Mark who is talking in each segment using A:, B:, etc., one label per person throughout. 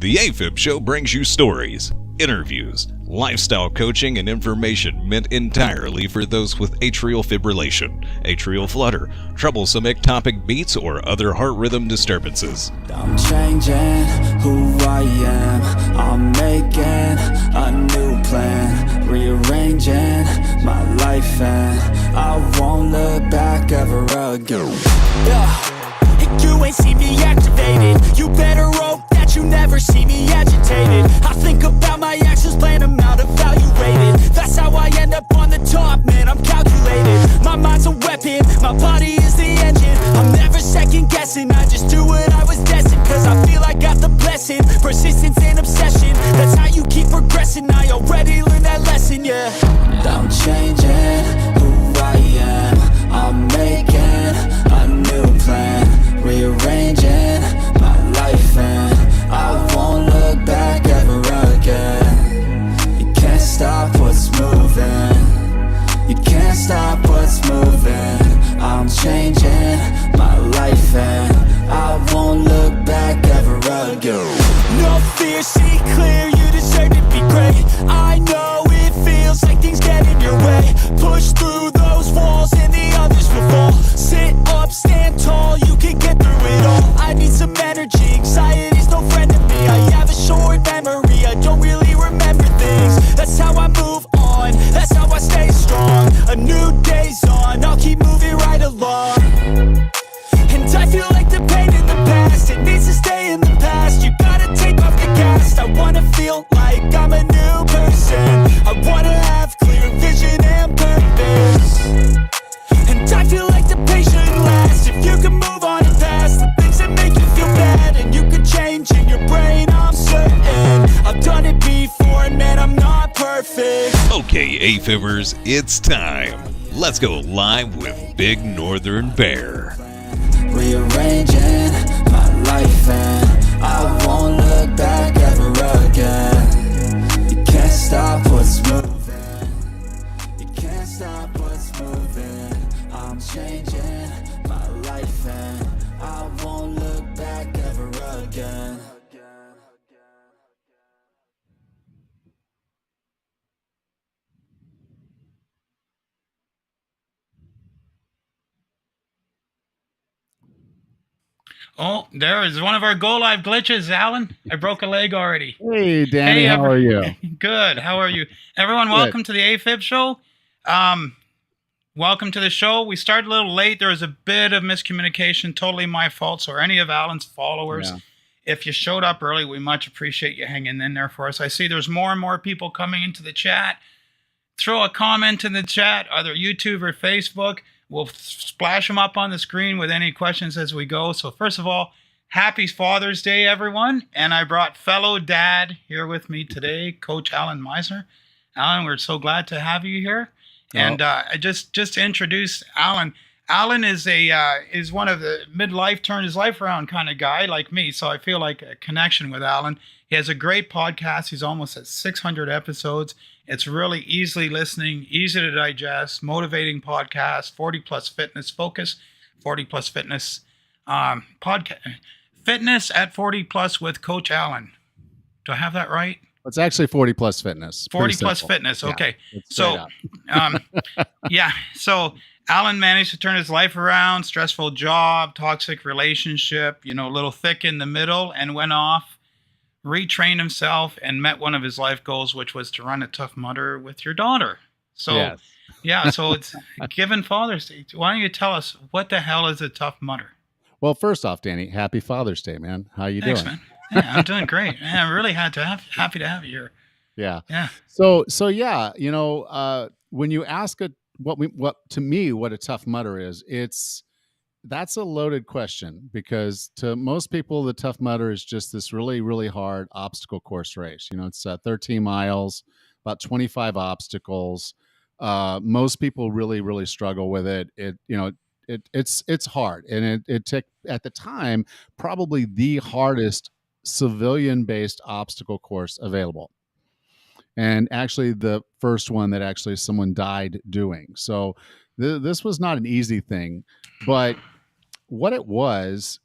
A: The AFib Show brings you stories, interviews, lifestyle coaching, and information meant entirely for those with atrial fibrillation, atrial flutter, troublesome ectopic beats, or other heart rhythm disturbances.
B: I'm changing who I am. I'm making a new plan, rearranging my life, and I won't look back ever again. You ain't see me activated. You better hope that you never see me agitated. I think about my actions, plan them out, evaluated. That's how I end up on the top, man, I'm calculated. My mind's a weapon, my body is the engine. I'm never second guessing, I just do what I was destined. Cause I feel I got the blessing, persistence and obsession. That's how you keep progressing, I already learned that lesson, yeah. I'm changing who I am. I'm making a new plan, rearranging my life, and I won't look back ever again. You can't stop what's moving. You can't stop what's moving. I'm changing my life, and I won't look back ever again. No fear, see clear, you deserve to be great. I know it feels like things get in your way. Push through those walls and the others will fall. Sit up, stand tall, you can get through it all. I need some energy, anxiety's no friend to me. I have a short memory, I don't really remember things. That's how I move on, that's how I stay strong. A new day's on, I'll keep moving right along. And I feel like the pain in the past, it needs to stay in the past. You gotta take off the cast. I wanna feel like I'm a new person. I wanna have clear vision and purpose. And I feel like the pain shouldn't last. If you can move on and past the things that make you feel bad, and you can change in your brain, I'm certain. I've done it before, and man, I'm not perfect.
A: Okay, AFibers, it's time. Let's go live with Big Northern Bear.
B: Rearranging my life, and I won't look back ever again. You can't stop what's moving. You can't stop what's moving. I'm changing my life, and I won't look back ever again.
C: Oh, there is one of our Go Live glitches, Alan. I broke a leg already.
D: Hey, Danny, how are you?
C: Good. How are you? Everyone, welcome to the AFib Show. Welcome to the show. We started a little late. There was a bit of miscommunication, totally my fault. So any of Alan's followers, if you showed up early, we much appreciate you hanging in there for us. I see there's more and more people coming into the chat. Throw a comment in the chat, either YouTube or Facebook. We'll splash them up on the screen with any questions as we go. So first of all, happy Father's Day, everyone. And I brought fellow dad here with me today, Coach Allan Meisner. Alan, we're so glad to have you here. And I just to introduce Alan. Alan is is one of the midlife, turn his life around kind of guy like me. So I feel like a connection with Alan. He has a great podcast. He's almost at 600 episodes. It's really easily listening, easy to digest, motivating podcast, 40 plus fitness focus, 40 plus fitness podcast, fitness at 40 plus with Coach Allan. Do I have that right?
D: It's actually 40 plus fitness.
C: 40 plus fitness. Okay. So, so Alan managed to turn his life around, stressful job, toxic relationship, a little thick in the middle, and went off, retrained himself, and met one of his life goals, which was to run a Tough Mudder with your daughter. So, so it's given Father's Day. Why don't you tell us what the hell is a Tough Mudder?
D: Well, first off, Danny, happy Father's Day, man. How you
C: Thanks,
D: doing?
C: Man. Yeah, I'm doing great. Man, I'm really happy to have you here.
D: Yeah.
C: Yeah.
D: So when you ask what a Tough Mudder is, that's a loaded question, because to most people, the Tough Mudder is just this really, really hard obstacle course race. It's 13 miles, about 25 obstacles. Most people really, really struggle with it. It's hard, and it took, at the time, probably the hardest civilian-based obstacle course available, and actually the first one that actually someone died doing. So this was not an easy thing, but what it was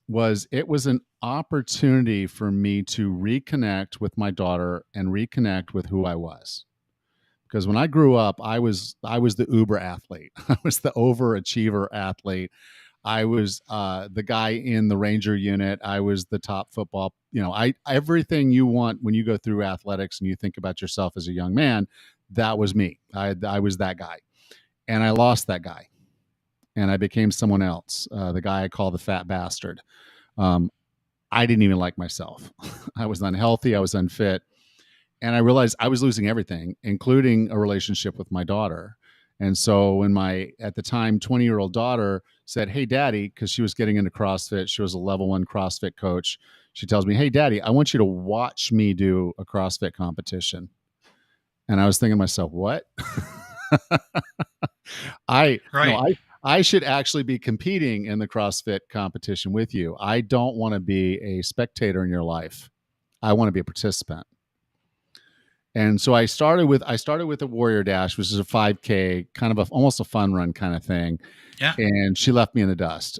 D: it was an opportunity for me to reconnect with my daughter and reconnect with who I was. Because when I grew up, I was the uber athlete. I was the overachiever athlete. I was the guy in the Ranger unit. I was the top football. I everything you want when you go through athletics and you think about yourself as a young man, that was me. I was that guy, and I lost that guy, and I became someone else. The guy I call the fat bastard. Um, I didn't even like myself. I was unhealthy. I was unfit, and I realized I was losing everything, including a relationship with my daughter. And so when my, at the time, 20-year-old daughter said, "Hey, daddy," because she was getting into CrossFit, she was a level 1 CrossFit coach. She tells me, "Hey, daddy, I want you to watch me do a CrossFit competition." And I was thinking to myself, what? I, no,
C: Right.
D: I should actually be competing in the CrossFit competition with you. I don't want to be a spectator in your life. I want to be a participant. And so I started with a Warrior Dash, which is a 5K, kind of almost a fun run kind of thing.
C: Yeah.
D: And she left me in the dust,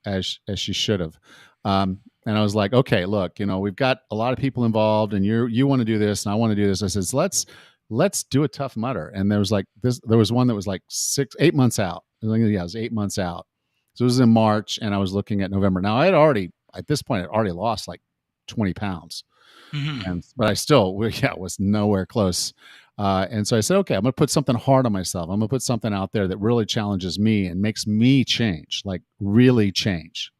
D: as she should have. And I was like, okay, look, we've got a lot of people involved, and you want to do this, and I want to do this. I says, let's do a Tough Mudder. And there was like this. There was one that was like 8 months out. It was 8 months out. So it was in March, and I was looking at November. Now at this point, I'd already lost like 20 pounds. But I still, was nowhere close. And so I said, okay, I'm going to put something hard on myself. I'm going to put something out there that really challenges me and makes me change, like really change.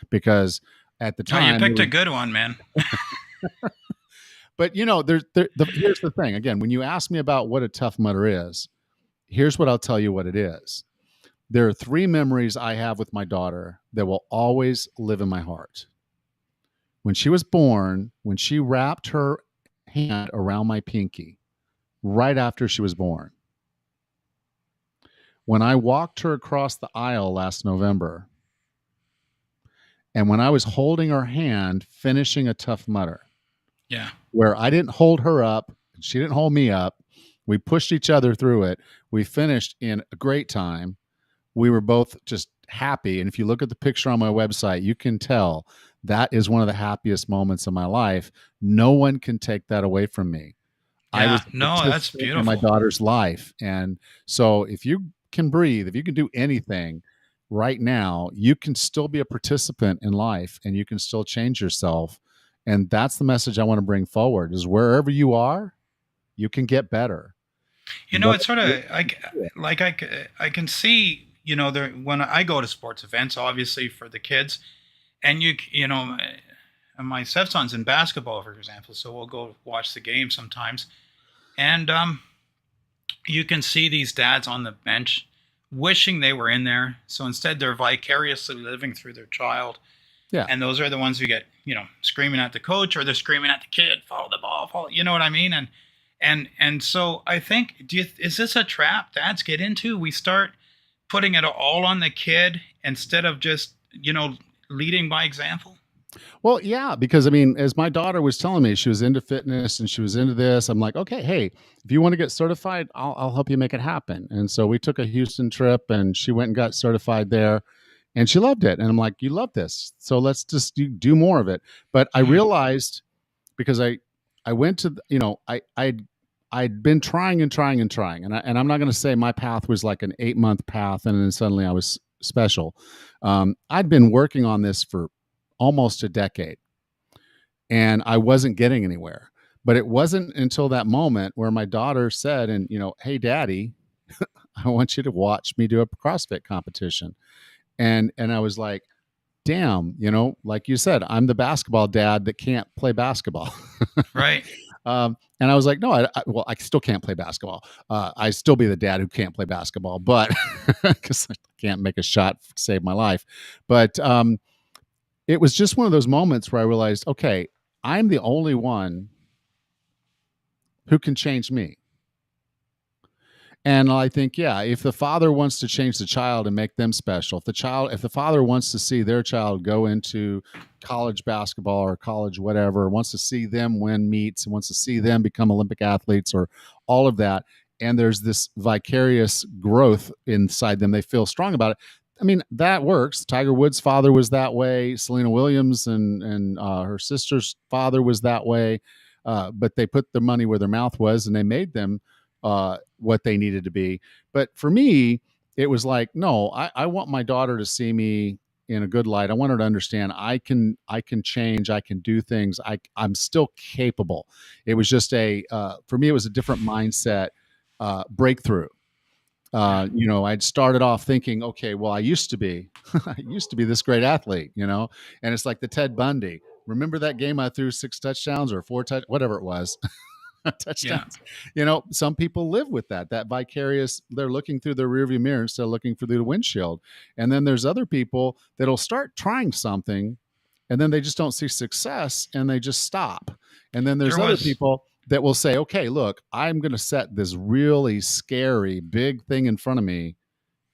D: Because at the
C: Oh, you
D: time,
C: picked a good one, man.
D: but here's the thing. Again, when you ask me about what a Tough Mudder is, here's what I'll tell you what it is. There are 3 memories I have with my daughter that will always live in my heart. When she was born, when she wrapped her hand around my pinky right after she was born. When I walked her across the aisle last November, and when I was holding her hand finishing a Tough Mudder,
C: Yeah.
D: where I didn't hold her up, and she didn't hold me up. We pushed each other through it. We finished in a great time. We were both just happy. And if you look at the picture on my website, you can tell that is one of the happiest moments of my life. No one can take that away from me. I
C: Yeah.
D: was a
C: No, that's
D: participant in my
C: beautiful.
D: daughter's life. And so if you can breathe, if you can do anything right now, you can still be a participant in life, and you can still change yourself. And that's the message I want to bring forward, is wherever you are, you can get better. But
C: It's sort of like I can see, there when I go to sports events, obviously for the kids, and and my stepson's in basketball, for example, so we'll go watch the game sometimes, and you can see these dads on the bench wishing they were in there. So instead, they're vicariously living through their child.
D: yeah,
C: And those are the ones who get, screaming at the coach, or they're screaming at the kid, follow the ball, follow, you know what I mean? And so I think, is this a trap dads get into? We start putting it all on the kid instead of just, leading by example.
D: well, yeah, because I mean, as my daughter was telling me, she was into fitness and she was into this. I'm like, okay, hey, if you want to get certified, I'll help you make it happen. And so we took a Houston trip, and she went and got certified there, and she loved it. And I'm like, you love this, so let's just do more of it. But I
C: Mhm.
D: realized, because I went to I'd been trying and trying and trying, and I'm not going to say my path was like an 8-month path, and then suddenly I was special. I'd been working on this for almost a decade, and I wasn't getting anywhere. But it wasn't until that moment where my daughter said, and "Hey, daddy, I want you to watch me do a CrossFit competition." And I was like, damn, like you said, I'm the basketball dad that can't play basketball.
C: Right.
D: And I was like, no, well, I still can't play basketball. I still be the dad who can't play basketball, but because I can't make a shot to save my life. But it was just one of those moments where I realized, okay, I'm the only one who can change me. And I think, yeah, if the father wants to change the child and make them special, if the father wants to see their child go into college basketball or college whatever, wants to see them win meets, wants to see them become Olympic athletes, or all of that, and there's this vicarious growth inside them, they feel strong about it. I mean, that works. Tiger Woods' father was that way. Serena Williams and her sister's father was that way. But they put their money where their mouth was, and they made them what they needed to be. But for me, it was like, no, I want my daughter to see me in a good light. I want her to understand I can change, I can do things. I'm still capable. It was just for me, it was a different mindset breakthrough. I'd started off thinking, okay, well, I used to be this great athlete, and it's like the Ted Bundy. Remember that game I threw 6 touchdowns or 4 whatever it was. Touchdowns. Some people live with that vicarious, they're looking through their rearview mirror instead of looking through the windshield. And then there's other people that'll start trying something and then they just don't see success and they just stop. And then there's other people that will say, okay, look, I'm going to set this really scary big thing in front of me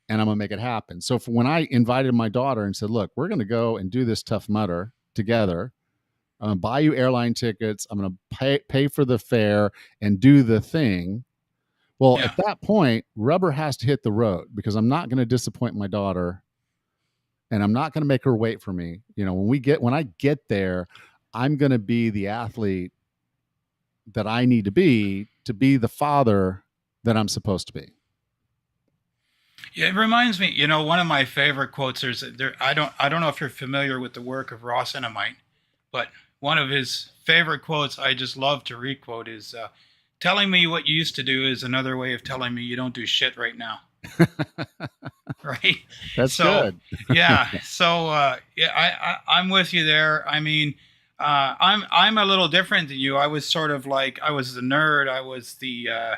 D: and I'm going to make it happen. So when I invited my daughter and said, look, we're going to go and do this Tough Mudder together. I'm going to buy you airline tickets. I'm going to pay for the fare and do the thing. Well, at that point, rubber has to hit the road because I'm not going to disappoint my daughter and I'm not going to make her wait for me. When I get there, I'm going to be the athlete that I need to be the father that I'm supposed to be.
C: Yeah, it reminds me, one of my favorite quotes I don't know if you're familiar with the work of Ross Enamite, but one of his favorite quotes I just love to requote is telling me what you used to do is another way of telling me you don't do shit right now. Right?
D: That's good.
C: Yeah. So I'm with you there. I mean, I'm a little different than you. I was sort of like, I was the nerd. I was the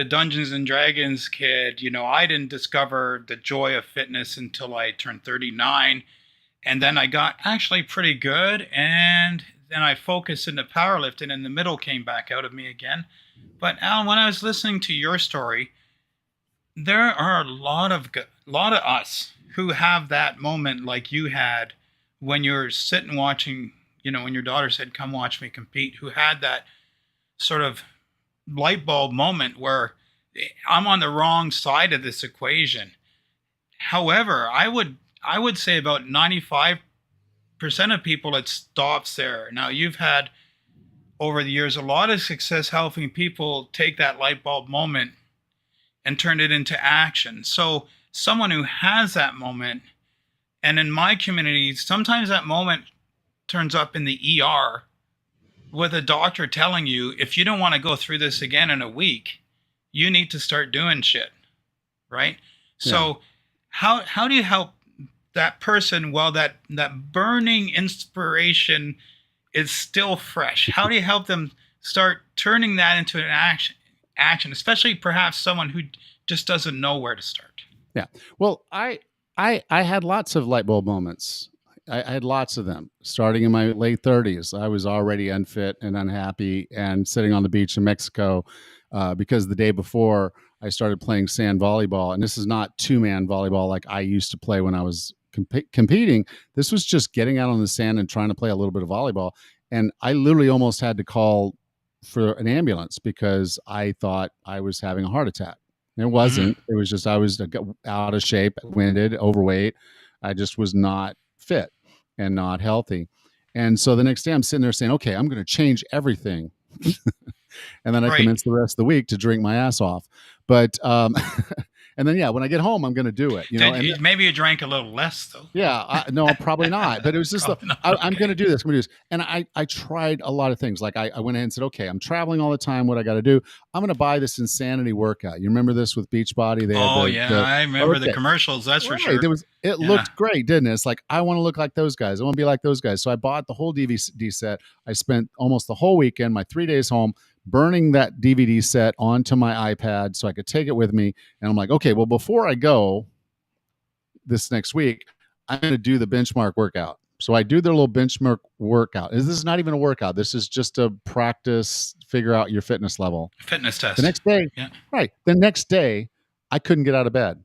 C: Dungeons and Dragons kid. I didn't discover the joy of fitness until I turned 39. And then I got actually pretty good. And then I focused into powerlifting and the middle came back out of me again. But Alan, when I was listening to your story, there are a lot of us who have that moment like you had when you're sitting watching, when your daughter said, come watch me compete, who had that sort of light bulb moment where I'm on the wrong side of this equation. However, I would say about 95% of people, it stops there. Now, you've had over the years a lot of success helping people take that light bulb moment and turn it into action. So someone who has that moment, and in my community, sometimes that moment turns up in the ER with a doctor telling you, if you don't want to go through this again in a week, you need to start doing shit, right? Yeah. So how do you help that person while that burning inspiration is still fresh? How do you help them start turning that into an action, especially perhaps someone who just doesn't know where to start?
D: Yeah. Well, I had lots of light bulb moments. I had lots of them. Starting in my late 30s, I was already unfit and unhappy and sitting on the beach in Mexico because the day before I started playing sand volleyball. And this is not 2-man volleyball like I used to play when I was competing. This was just getting out on the sand and trying to play a little bit of volleyball. And I literally almost had to call for an ambulance because I thought I was having a heart attack. And it wasn't. It was just I was out of shape, winded, overweight. I just was not fit and not healthy. And so the next day I'm sitting there saying, okay, I'm going to change everything. And then I commenced the rest of the week to drink my ass off. But and then, when I get home, I'm going to do it.
C: Maybe you drank a little less, though.
D: Yeah, no, probably not. But it was just, I'm going to do this. I'm going to do this. And I tried a lot of things. Like I went ahead and said, okay, I'm traveling all the time. What I got to do? I'm going to buy this insanity workout. You remember this with Beachbody? They
C: I remember the commercials. That's for sure.
D: It looked great, didn't it? It's like, I want to look like those guys. I want to be like those guys. So I bought the whole DVD set. I spent almost the whole weekend, my 3 days home, burning that DVD set onto my iPad so I could take it with me. And I'm like, okay, well, before I go this next week, I'm going to do the benchmark workout. So I do their little benchmark workout. This is not even a workout. This is just a practice, figure out your fitness level.
C: Fitness test.
D: The next day, the next day, I couldn't get out of bed.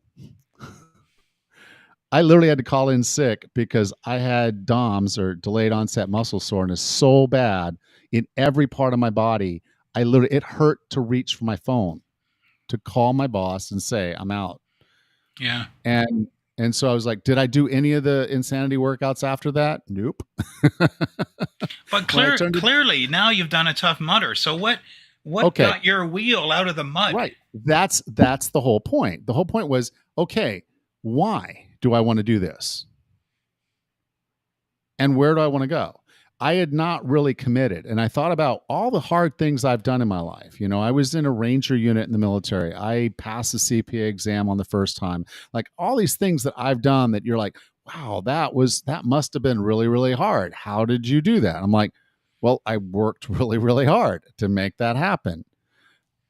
D: I literally had to call in sick because I had DOMS, or delayed onset muscle soreness, so bad in every part of my body. It hurt to reach for my phone to call my boss and say, I'm out.
C: Yeah.
D: And And so I was like, did I do any of the insanity workouts after that? Nope.
C: But clearly now you've done a Tough Mudder. So what got your wheel out of the mud?
D: Right. That's the whole point. The whole point was, okay, why do I want to do this? And where do I want to go? I had not really committed. And I thought about all the hard things I've done in my life. You know, I was in a Ranger unit in the military. I passed the CPA exam on the first time. Like all these things that I've done that you're like, wow, that must have been really, really hard. How did you do that? I'm like, well, I worked really, really hard to make that happen.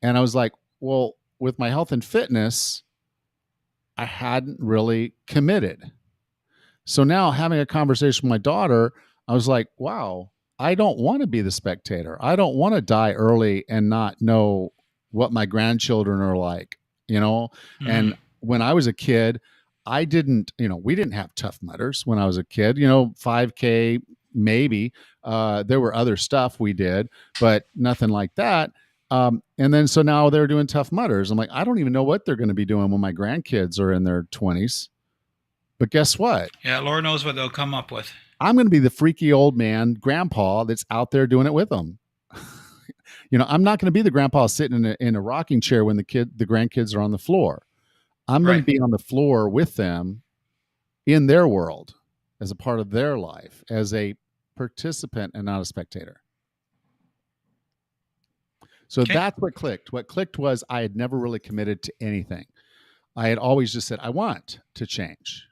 D: And I was like, well, with my health and fitness, I hadn't really committed. So now having a conversation with my daughter, I was like, wow, I don't want to be the spectator. I don't want to die early and not know what my grandchildren are like, you know? Mm-hmm. And when I was a kid, we didn't have Tough Mudders when I was a kid, 5K, maybe. There were other stuff we did, but nothing like that. And then so now they're doing Tough Mudders. I'm like, I don't even know what they're going to be doing when my grandkids are in their 20s. But guess what?
C: Yeah, Lord knows what they'll come up with.
D: I'm going to be the freaky old man grandpa that's out there doing it with them. I'm not going to be the grandpa sitting in a rocking chair when the grandkids are on the floor. I'm going to be on the floor with them in their world as a part of their life, as a participant and not a spectator. So that's what clicked. What clicked was I had never really committed to anything. I had always just said, I want to change.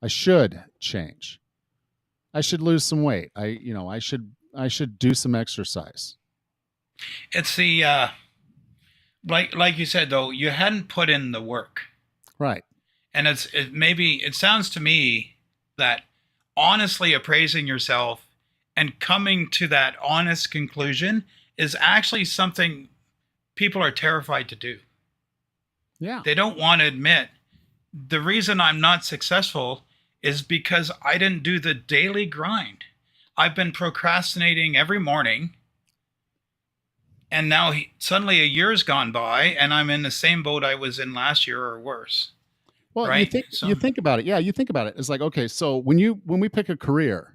D: I should change. I should lose some weight. I should do some exercise.
C: It's the like you said though, you hadn't put in the work.
D: Right.
C: And it sounds to me that honestly appraising yourself and coming to that honest conclusion is actually something people are terrified to do.
D: Yeah.
C: They don't want to admit the reason I'm not successful is because I didn't do the daily grind. I've been procrastinating every morning. And now suddenly a year's gone by and I'm in the same boat I was in last year or worse.
D: Well,
C: right?
D: you think about it. Yeah, you think about it. It's like, okay, so when we pick a career,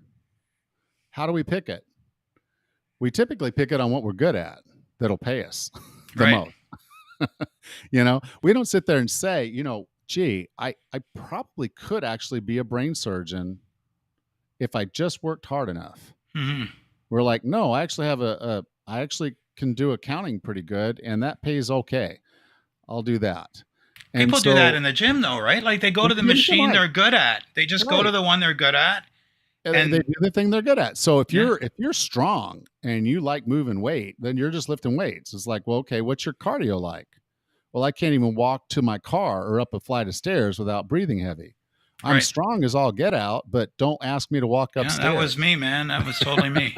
D: how do we pick it? We typically pick it on what we're good at that'll pay us the most. We don't sit there and say, gee, I probably could actually be a brain surgeon if I just worked hard enough.
C: Mm-hmm.
D: We're like, no, I actually have I actually can do accounting pretty good and that pays okay. I'll do that.
C: People do that in the gym though, right? Like they go to the machine they're good at. They just go to the one they're good at.
D: And they do the thing they're good at. So if you're strong and you like moving weight, then you're just lifting weights. It's like, well, okay, what's your cardio like? Well, I can't even walk to my car or up a flight of stairs without breathing heavy. I'm strong as all get out, but don't ask me to walk upstairs.
C: That was me, man. That was totally me.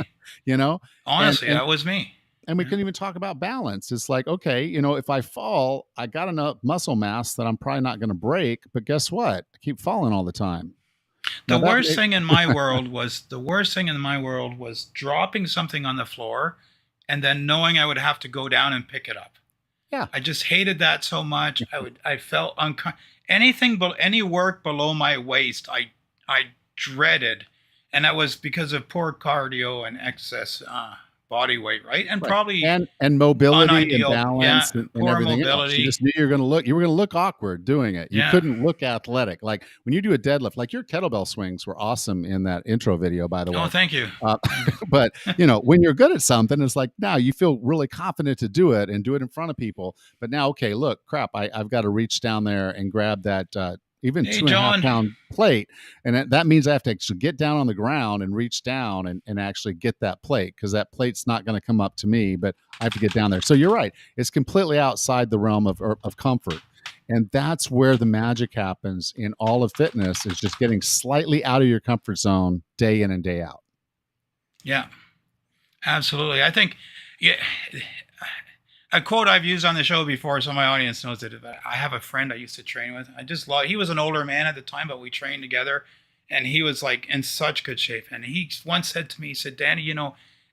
C: Honestly, that was me.
D: And we couldn't even talk about balance. It's like, okay, if I fall, I got enough muscle mass that I'm probably not going to break. But guess what? I keep falling all the time.
C: The worst thing in my world was dropping something on the floor and then knowing I would have to go down and pick it up.
D: Yeah.
C: I just hated that so much. I felt any work below my waist, I dreaded. And that was because of poor cardio and excess body weight, right? And probably
D: and mobility and
C: un'ideal,
D: balance and everything
C: mobility.
D: Else. You just knew you were going to look awkward doing it. You couldn't look athletic. Like when you do a deadlift, like your kettlebell swings were awesome in that intro video, by the way.
C: Oh, thank you.
D: But when you're good at something, it's like now you feel really confident to do it and do it in front of people. But now, okay, look, crap, I've got to reach down there and grab that even 2.5 pound plate. And that means I have to actually get down on the ground and reach down and actually get that plate because that plate's not going to come up to me, but I have to get down there. So you're right. It's completely outside the realm of comfort. And that's where the magic happens in all of fitness is just getting slightly out of your comfort zone day in and day out.
C: Yeah, absolutely. I think a quote I've used on the show before, so my audience knows it. I have a friend I used to train with. He was an older man at the time, but we trained together, and he was like in such good shape. And he once said to me, he said, Danny,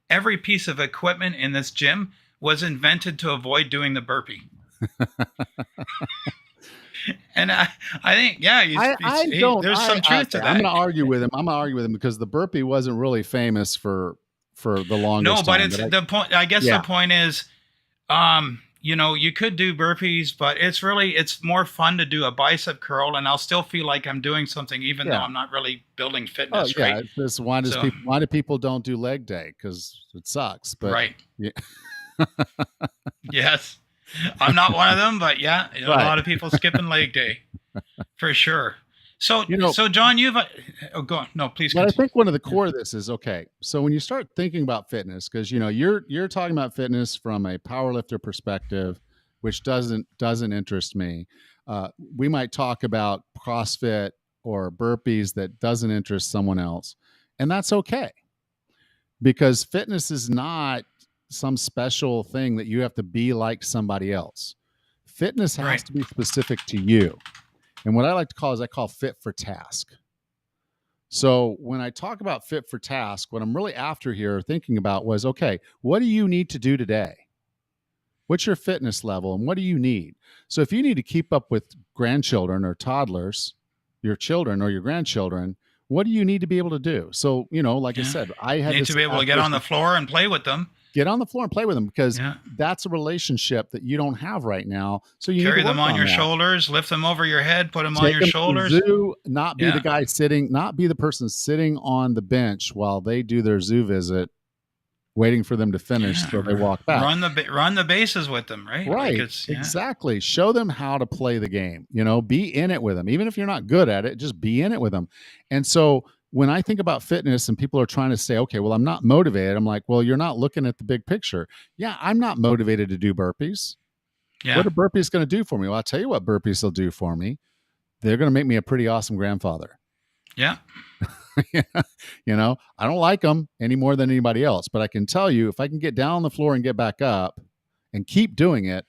C: every piece of equipment in this gym was invented to avoid doing the burpee. And I think, yeah, there's some truth to
D: I'm going
C: that.
D: to argue with him. I'm going to argue with him because the burpee wasn't really famous for the
C: No,
D: longest
C: but
D: time.
C: it's
D: But
C: the point. I guess the
D: yeah,
C: point is, you could do burpees, but it's more fun to do a bicep curl, and I'll still feel like I'm doing something, even though
D: yeah.
C: I'm not really building
D: Oh
C: fitness,
D: yeah.
C: right?
D: It's just
C: So,
D: why do people don't do leg day? Because it sucks. But
C: right.
D: yeah,
C: Yes. I'm not one of them, but yeah, a
D: right.
C: lot of people skipping leg day for sure. So,
D: You know,
C: so John, go on. No, please
D: but I
C: continue.
D: think one of the core of this is okay. So when you start thinking about fitness, because you're talking about fitness from a powerlifter perspective, which doesn't interest me. We might talk about CrossFit or burpees that doesn't interest someone else, and that's okay because fitness is not some special thing that you have to be like somebody else. Fitness has
C: Right.
D: to be specific to you, and what I like to call is I call fit for task. So when I talk about fit for task, what I'm really after here thinking about was okay, what do you need to do today? What's your fitness level and what do you need? So if you need to keep up with grandchildren or toddlers, your children or your grandchildren, what do you need to be able to do? So, like I
C: Yeah.
D: said, I
C: You
D: had
C: need
D: this
C: to be able to get on the floor and play with them.
D: get on the floor and play with them because
C: Yeah.
D: that's a relationship that you don't have right now. So you
C: Carry
D: need to
C: them
D: work
C: on
D: on
C: your
D: that.
C: shoulders, lift them over your head, put them on
D: Take
C: your
D: them to the
C: shoulders.
D: zoo, not be the
C: Yeah.
D: guy not be the person sitting on the bench while they do their zoo visit, waiting for them to finish so they walk back.
C: Run the bases with them, right? Like
D: Right.
C: it's
D: Exactly. Show them how to play the game. Be in it with them. Even if you're not good at it, just be in it with them. And so when I think about fitness and people are trying to say, okay, well, I'm not motivated, I'm like, well, you're not looking at the big picture. Yeah, I'm not motivated to do burpees.
C: yeah.
D: What are burpees going to do for me? Well, I'll tell you what burpees will do for me. They're going to make me a pretty awesome grandfather.
C: Yeah.
D: I don't like them any more than anybody else, but I can tell you if I can get down on the floor and get back up and keep doing it,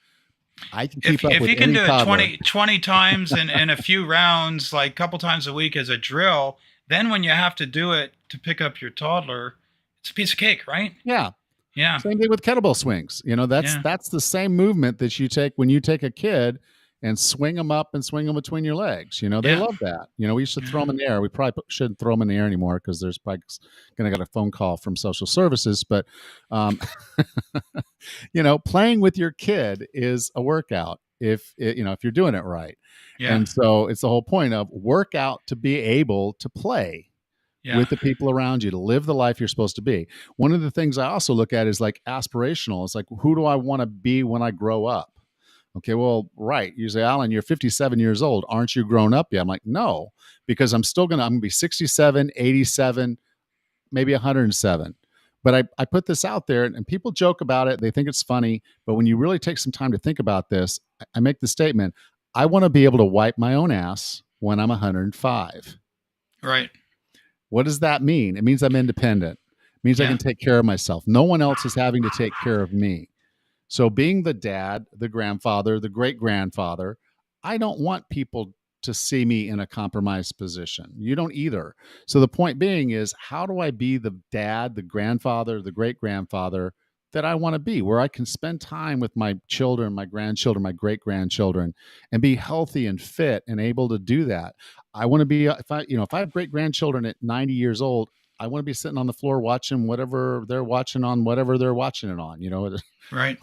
D: I can keep up
C: If
D: with
C: you can
D: any
C: do it
D: toddler.
C: 20 times in a few rounds, like a couple times a week as a drill, then when you have to do it to pick up your toddler, it's a piece of cake, right?
D: Yeah.
C: Yeah.
D: Same thing with kettlebell swings. That's the same movement that you take when you take a kid and swing them up and swing them between your legs. They
C: Yeah.
D: love that. We used to throw them in the air. We probably shouldn't throw them in the air anymore because there's probably going to get a phone call from social services. But, playing with your kid is a workout if you're doing it right.
C: Yeah.
D: And so it's the whole point of workout to be able to play with the people around you, to live the life you're supposed to be. One of the things I also look at is like aspirational. It's like, who do I want to be when I grow up? Okay, well, right. You say, Allan, you're 57 years old. Aren't you grown up yet? I'm like, no, because I'm going to be 67, 87, maybe 107. But I put this out there and people joke about it. They think it's funny. But when you really take some time to think about this, I make the statement, I want to be able to wipe my own ass when I'm 105.
C: Right.
D: What does that mean? It means I'm independent. It means I can take care of myself. No one else is having to take care of me. So being the dad, the grandfather, the great-grandfather, I don't want people to see me in a compromised position. You don't either. So the point being is, how do I be the dad, the grandfather, the great-grandfather that I want to be, where I can spend time with my children, my grandchildren, my great-grandchildren, and be healthy and fit and able to do that. I want to be, if I have great-grandchildren at 90 years old, I want to be sitting on the floor watching whatever they're watching on whatever they're watching it on.
C: Right.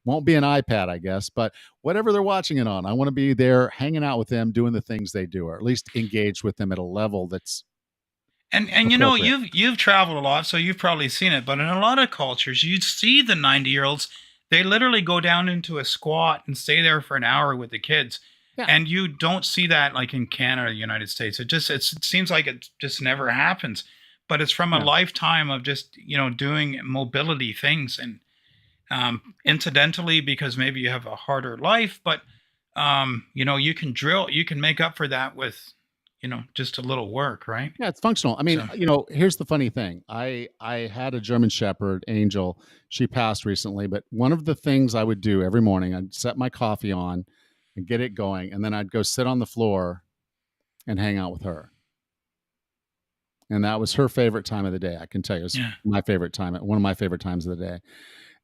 D: Won't be an iPad, I guess, but whatever they're watching it on, I want to be there hanging out with them, doing the things they do, or at least engaged with them at a level that's
C: And
D: appropriate.
C: you've traveled a lot, so you've probably seen it. But in a lot of cultures, you see the 90-year-olds, they literally go down into a squat and stay there for an hour with the kids.
D: Yeah.
C: And you don't see that like in Canada or the United States. It seems like it just never happens. But it's from a lifetime of just, doing mobility things and incidentally, because maybe you have a harder life, but you can make up for that with, just a little work, right?
D: Yeah, it's functional. I mean,
C: So,
D: here's the funny thing. I had a German Shepherd, Angel. She passed recently, but one of the things I would do every morning, I'd set my coffee on and get it going, and then I'd go sit on the floor and hang out with her. And that was her favorite time of the day. I can tell you, it's my favorite time, one of my favorite times of the day.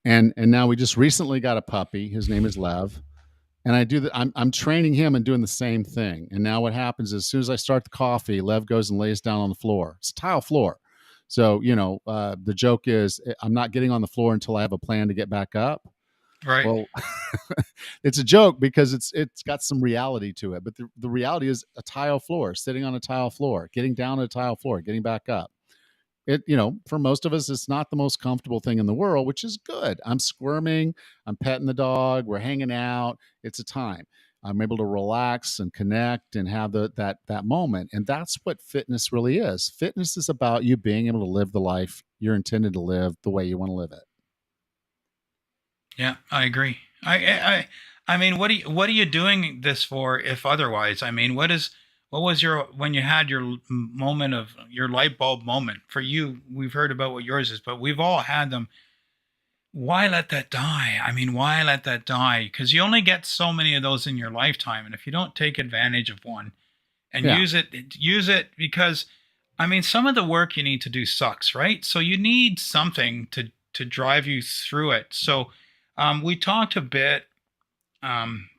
D: And now we just recently got a puppy. His name is Lev. And I do that. I'm training him and doing the same thing. And now what happens is, as soon as I start the coffee, Lev goes and lays down on the floor. It's tile floor. So, the joke is I'm not getting on the floor until I have a plan to get back up.
C: Right.
D: Well, it's a joke because it's got some reality to it. But the reality is a tile floor, sitting on a tile floor, getting down a tile floor, getting back up. For most of us, it's not the most comfortable thing in the world, which is good. I'm squirming, I'm petting the dog, we're hanging out. It's a time. I'm able to relax and connect and have that moment. And that's what fitness really is. Fitness is about you being able to live the life you're intended to live the way you want to live it.
C: Yeah, I agree. I mean, what are you doing this for if otherwise? I mean, what was when you had your moment of your light bulb moment for you? We've heard about what yours is, but we've all had them. Why let that die? I mean, why let that die? Because you only get so many of those in your lifetime, and if you don't take advantage of one and use it because, I mean, some of the work you need to do sucks, right? So you need something to drive you through it. So we talked a bit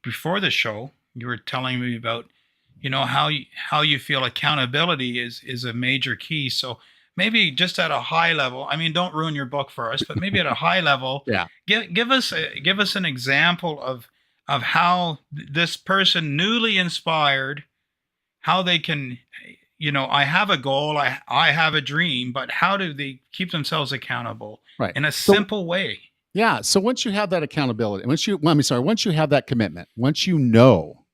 C: before the show. You were telling me about how you feel accountability is a major key. So maybe just at a high level, I mean, don't ruin your book for us, but maybe at a high level, give us an example of how this person newly inspired, how they can, I have a goal, I have a dream, but how do they keep themselves accountable in a simple way?
D: Yeah. So once you have that accountability, once you have that commitment, once you know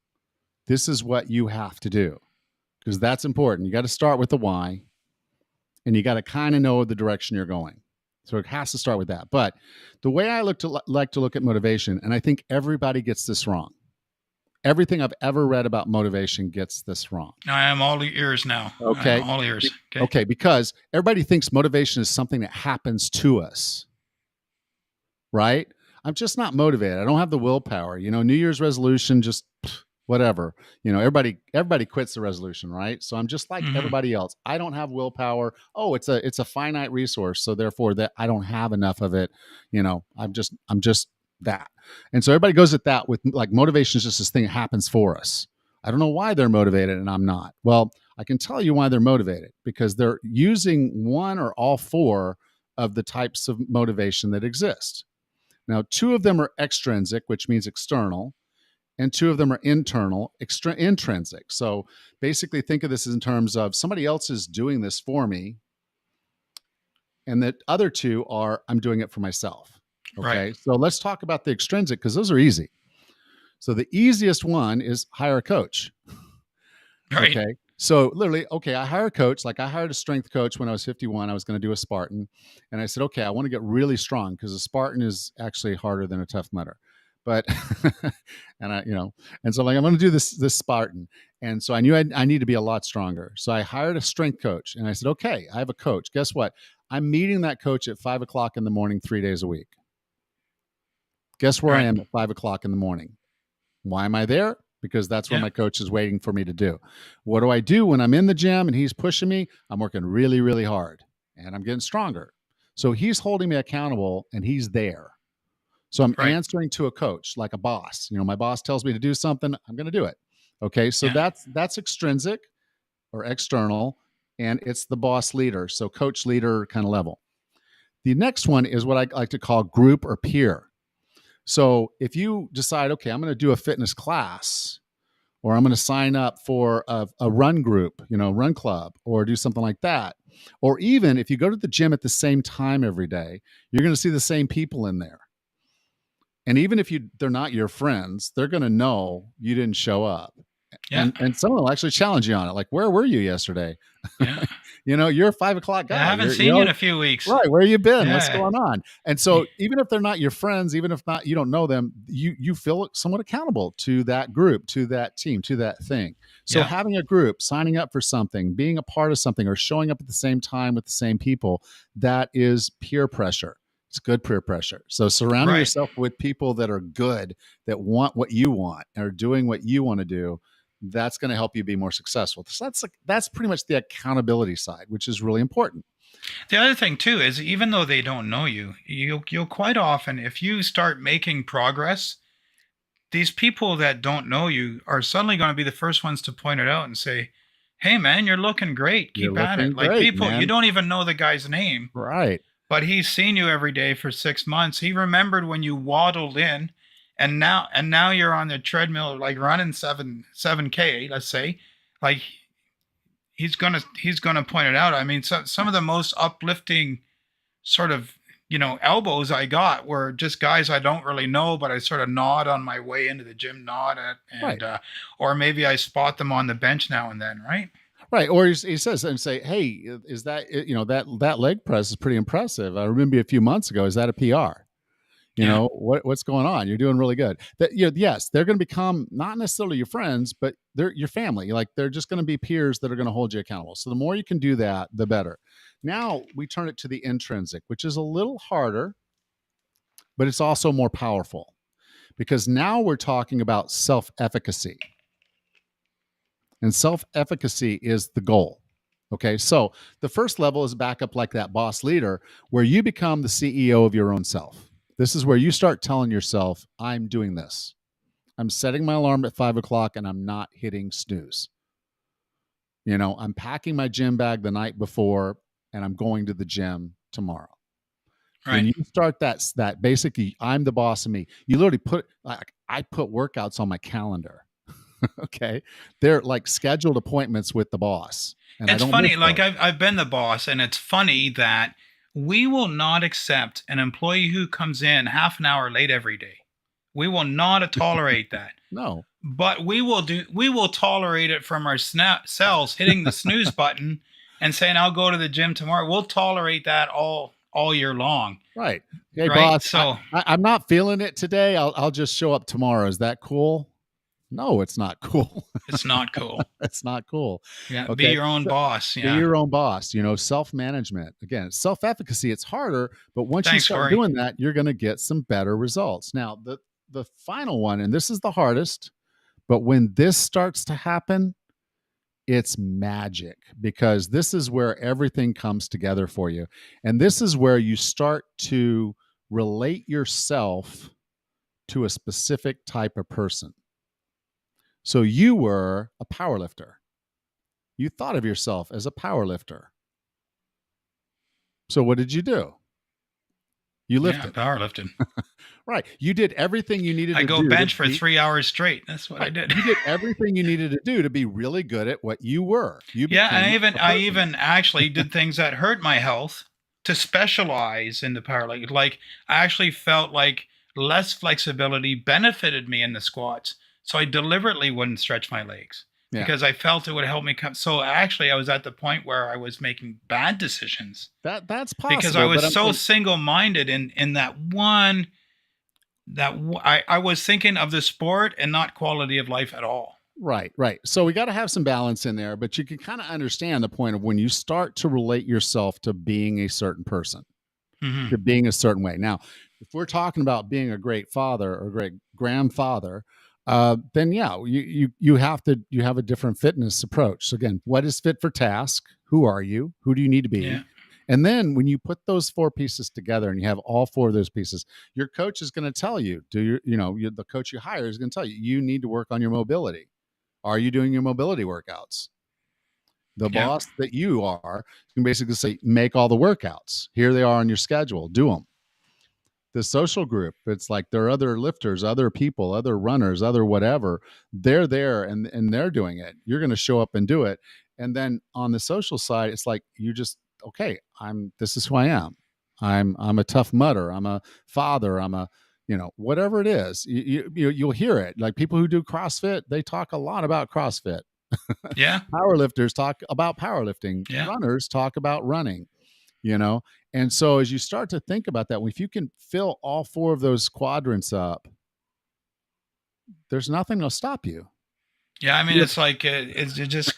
D: this is what you have to do, because that's important. You got to start with the why, and you got to kind of know the direction you're going. So it has to start with that. But the way I like to look at motivation, and I think everybody gets this wrong. Everything I've ever read about motivation gets this wrong.
C: I am all ears now.
D: Okay.
C: I'm all ears.
D: Okay. Because everybody thinks motivation is something that happens to us. Right? I'm just not motivated. I don't have the willpower. New Year's resolution, just whatever. Everybody quits the resolution, right? So I'm just like everybody else. I don't have willpower. Oh, it's a finite resource, so therefore that I don't have enough of it. I'm just that. And so everybody goes at that with like motivation is just this thing that happens for us. I don't know why they're motivated and I'm not. Well, I can tell you why they're motivated, because they're using one or all four of the types of motivation that exist. Now, two of them are extrinsic, which means external, and two of them are internal, intrinsic. So basically think of this in terms of somebody else is doing this for me, and the other two are I'm doing it for myself. Okay,
C: right.
D: So let's talk about the extrinsic, because those are easy. So the easiest one is hire a coach.
C: Right.
D: Okay. So literally, I hire a coach. Like I hired a strength coach when I was 51. I was going to do a Spartan. And I said, okay, I want to get really strong, because a Spartan is actually harder than a Tough Mudder. But, and so like, I'm going to do this Spartan. And so I knew I need to be a lot stronger. So I hired a strength coach, and I said, okay, I have a coach. Guess what? I'm meeting that coach at 5 o'clock in the morning, 3 days a week. Guess where I am at 5 o'clock in the morning? Why am I there? Because that's what my coach is waiting for me to do. What do I do when I'm in the gym and he's pushing me? I'm working really, really hard, and I'm getting stronger. So he's holding me accountable, and he's there. So I'm answering to a coach like a boss. My boss tells me to do something, I'm going to do it. Okay. So that's extrinsic or external, and it's the boss leader. So coach leader kind of level. The next one is what I like to call group or peer. So if you decide, okay, I'm going to do a fitness class, or I'm going to sign up for a run group, run club, or do something like that. Or even if you go to the gym at the same time every day, you're going to see the same people in there. And even if they're not your friends, they're going to know you didn't show up. Yeah. And someone will actually challenge you on it. Like, where were you yesterday? Yeah. You're a 5 o'clock guy.
C: I haven't seen you in a few weeks.
D: Right. Where you been? Yeah. What's going on? And so even if they're not your friends, even if not, you don't know them, you feel somewhat accountable to that group, to that team, to that thing. So having a group, signing up for something, being a part of something, or showing up at the same time with the same people, that is peer pressure. It's good peer pressure. So surrounding yourself with people that are good, that want what you want, and are doing what you want to do, that's going to help you be more successful. So that's pretty much the accountability side, which is really important.
C: The other thing too is, even though they don't know you, you'll quite often, if you start making progress, these people that don't know you are suddenly going to be the first ones to point it out and say, "Hey, man, you're looking great.
D: You're
C: Keep at it."
D: looking
C: Like
D: great,
C: people, you
D: man.
C: don't even know the guy's name,
D: Right.
C: but he's seen you every day for 6 months. He remembered when you waddled in, and now you're on the treadmill, like running 7K, let's say. Like he's gonna point it out. I mean, some of the most uplifting sort of elbows I got were just guys I don't really know, but I sort of nod on my way into the gym, nod at,
D: Right.
C: and or maybe I spot them on the bench now and then, right?
D: Right. Or he says and say, "Hey, is that that leg press is pretty impressive. I remember a few months ago. Is that a PR?
C: Yeah.
D: What's going on? You're doing really good." That yes, they're going to become not necessarily your friends, but they're your family. Like they're just going to be peers that are going to hold you accountable. So the more you can do that, the better. Now we turn it to the intrinsic, which is a little harder, but it's also more powerful because now we're talking about self-efficacy. And self-efficacy is the goal. Okay, so the first level is back up like that boss leader, where you become the CEO of your own self. This is where you start telling yourself, I'm doing this. I'm setting my alarm at 5 o'clock and I'm not hitting snooze. I'm packing my gym bag the night before and I'm going to the gym tomorrow. When
C: Right.
D: you start that basically, I'm the boss of me. You literally I put workouts on my calendar. Okay, they're like scheduled appointments with the boss, and I
C: It's
D: don't miss
C: funny, like
D: those.
C: I've been the boss, and it's funny that we will not accept an employee who comes in half an hour late every day. We will not tolerate that.
D: No,
C: But we will tolerate it from our cells hitting the snooze button and saying, "I'll go to the gym tomorrow." We'll tolerate that all year long,
D: right? Hey,
C: right?
D: boss,
C: So
D: I'm not feeling it today. I'll just show up tomorrow. Is that cool? No, it's not cool.
C: it's not cool.
D: It's not cool.
C: Yeah, be
D: Okay,
C: your own
D: so
C: boss.
D: be
C: Yeah.
D: your own boss. Self management. Again, self efficacy. It's harder, but once you
C: Thanks,
D: start
C: Corey.
D: doing that, you're going to get some better results. Now, the final one, and this is the hardest, but when this starts to happen, it's magic because this is where everything comes together for you. And this is where you start to relate yourself to a specific type of person. So you were a power lifter. You thought of yourself as a power lifter. So what did you do? You
C: Yeah,
D: lifted.
C: powerlifting.
D: Right. You did everything you needed
C: I
D: to
C: go
D: do
C: bench for 3 hours straight. That's what I
D: right.
C: did.
D: You did everything you needed to do to be really good at what you were. You
C: Yeah, and I
D: became
C: even
D: a
C: I
D: person.
C: even actually did things that hurt my health to specialize in the powerlifting. Like I actually felt like less flexibility benefited me in the squats, so I deliberately wouldn't stretch my legs
D: Yeah.
C: because I felt it would help me come. So actually, I was at the point where I was making bad decisions
D: That's
C: because I
D: possible, but
C: was so single-minded in that one. I was thinking of the sport and not quality of life at all.
D: right, right. So we got to have some balance in there, but you can kind of understand the point of when you start to relate yourself to being a certain person,
C: Hmm.
D: to being a certain way. Now, if we're talking about being a great father or great grandfather, then yeah, you have a different fitness approach. So again, what is fit for task? Who are you? Who do you need to
C: Yeah.
D: be? And then when you put those four pieces together and you have all four of those pieces, your coach is going to tell you, the coach you hire is going to tell you, you need to work on your mobility. Are you doing your mobility workouts? The
C: Yeah.
D: boss that you are can basically say, make all the workouts. Here they are on your schedule. Do them. The social group, it's like there are other lifters, other people, other runners, other whatever. They're there and they're doing it. You're going to show up and do it. And then on the social side, it's like you just okay. This is who I am. I'm a tough mutter. I'm a father. I'm a whatever it is. You'll hear it. Like people who do CrossFit, they talk a lot about CrossFit.
C: Yeah.
D: Powerlifters talk about powerlifting.
C: Yeah.
D: Runners talk about running. You know, and so as you start to think about that, if you can fill all four of those quadrants up, there's nothing that'll stop you.
C: Yeah, I mean,
D: Yeah.
C: it's like it just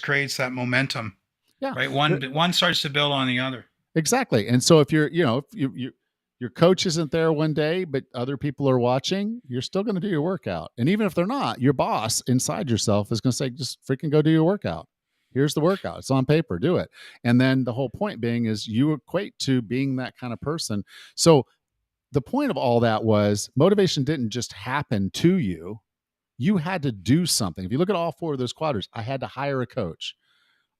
C: creates that momentum,
D: Yeah,
C: right? One starts to build on the other.
D: exactly. And so if your coach isn't there one day, but other people are watching, you're still going to do your workout. And even if they're not, your boss inside yourself is going to say, just freaking go do your workout. Here's the workout. It's on paper. Do it. And then the whole point being is you equate to being that kind of person. So the point of all that was motivation didn't just happen to you. You had to do something. If you look at all 4 of those quadrants, I had to hire a coach.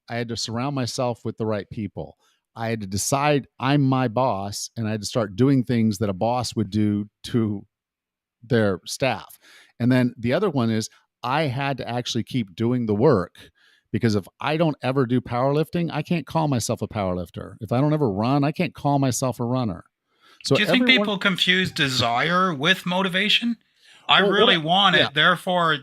D: I had to surround myself with the right people. I had to decide I'm my boss, and I had to start doing things that a boss would do to their staff. And then the other one is I had to actually keep doing the work, because if I don't ever do powerlifting, I can't call myself a powerlifter. If I don't ever run, I can't call myself a runner. So
C: do you think people confuse desire with motivation? I really want it, therefore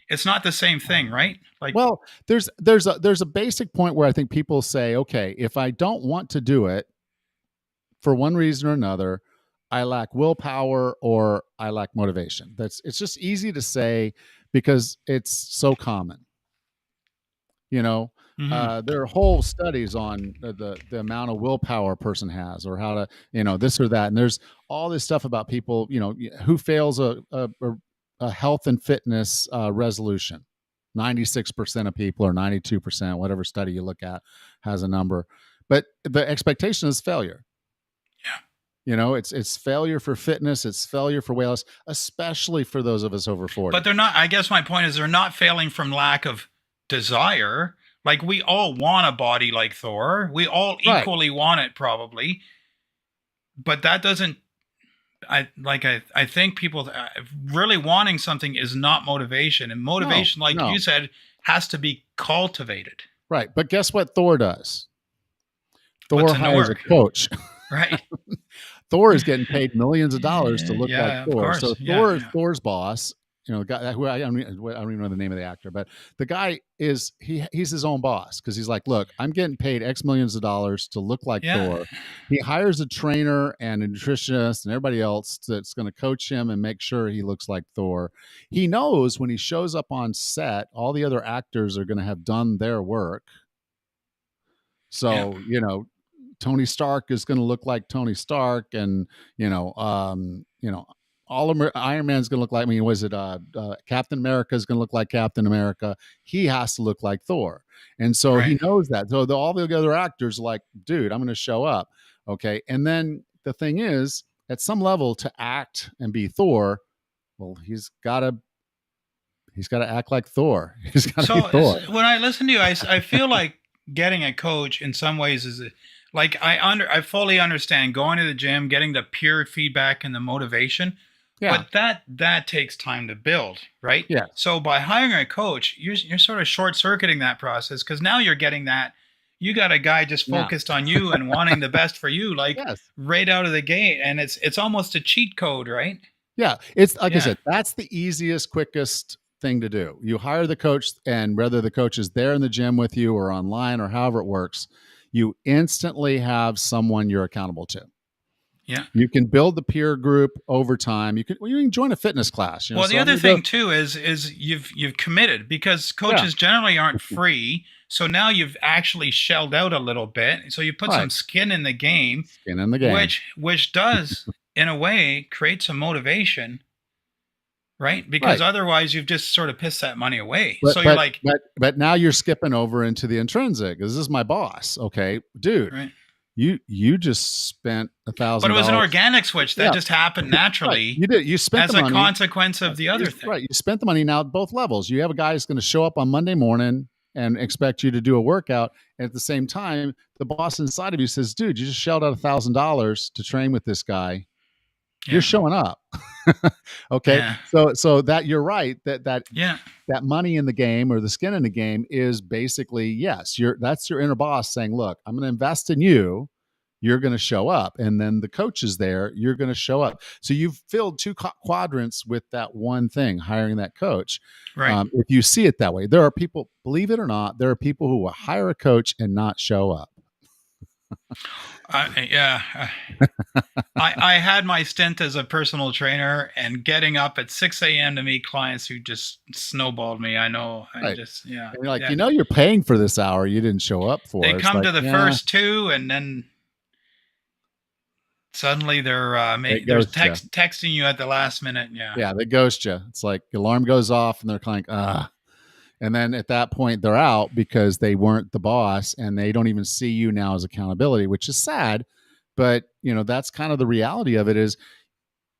C: it's not the same thing, right? Like,
D: well, there's a basic point where I think people say, okay, if I don't want to do it for one reason or another, I lack willpower or I lack motivation. It's just easy to say because it's so common. You know, there are whole studies on the amount of willpower a person has, or how to, this or that. And there's all this stuff about people, who fails a health and fitness resolution. 96% of people, or 92%, whatever study you look at has a number. But the expectation is failure.
C: Yeah.
D: It's failure for fitness. It's failure for weight loss, especially for those of us over 40.
C: But they're not, I guess my point is they're not failing from lack of desire. Like, we all want a body like Thor. We all equally want it, probably. But that doesn't, I think people really wanting something is not motivation. And motivation, you said, has to be cultivated.
D: Right. But guess what Thor does? Thor hires a coach.
C: Right.
D: Thor is getting paid millions of dollars to look like Thor.
C: Course.
D: So Thor is Thor's boss. The guy who I don't even know the name of the actor, but the guy he's his own boss, because he's like, look, I'm getting paid X millions of dollars to look like Thor. He hires a trainer and a nutritionist and everybody else that's going to coach him and make sure he looks like Thor. He knows when he shows up on set, all the other actors are going to have done their work. So, Tony Stark is going to look like Tony Stark, and Iron Man's going to look like, Captain America is going to look like Captain America. He has to look like Thor. And so he knows that. So all the other actors are like, dude, I'm going to show up. Okay. And then the thing is, at some level, to act and be Thor, well, he's got to act like Thor. He's got to be Thor.
C: When I listen to you, I feel like getting a coach in some ways is I fully understand going to the gym, getting the pure feedback and the motivation. Yeah. But that takes time to build, right?
D: Yeah.
C: So by hiring a coach, you're sort of short-circuiting that process, because now you're getting that. You got a guy just focused on you and wanting the best for you, right out of the gate. And it's almost a cheat code, right?
D: Yeah. It's like I said, that's the easiest, quickest thing to do. You hire the coach, and whether the coach is there in the gym with you or online or however it works, you instantly have someone you're accountable to.
C: Yeah.
D: You can build the peer group over time. You can join a fitness class.
C: Well, the other thing too is you've committed, because coaches generally aren't free. So now you've actually shelled out a little bit. So you put some skin in the game. Which does, in a way, create some motivation. Right? Because otherwise you've just sort of pissed that money away. But
D: now you're skipping over into the intrinsic. This is my boss. Okay, dude.
C: Right.
D: You just spent $1,000.
C: But it was an organic switch that just happened naturally.
D: Right. You did. You spent
C: as
D: the money,
C: a consequence of the other thing.
D: Right. You spent the money now at both levels. You have a guy who's going to show up on Monday morning and expect you to do a workout. And at the same time, the boss inside of you says, dude, you just shelled out $1,000 to train with this guy. Yeah. You're showing up. Okay. Yeah. So that you're right. That money in the game, or the skin in the game, is basically, that's your inner boss saying, look, I'm going to invest in you. You're going to show up. And then the coach is there. You're going to show up. So you've filled 2 quadrants with that one thing, hiring that coach.
C: Right.
D: If you see it that way, there are people, believe it or not, there are people who will hire a coach and not show up.
C: I had my stint as a personal trainer, and getting up at 6 a.m. to meet clients who just snowballed me. I know.
D: Right. And you're like, you're paying for this hour. You didn't show up for.
C: They come to the first 2, and then suddenly they're texting you at the last minute.
D: Yeah, they ghost you. It's like the alarm goes off, and they're kind of and then at that point they're out because they weren't the boss, and they don't even see you now as accountability, which is sad. But, that's kind of the reality of it, is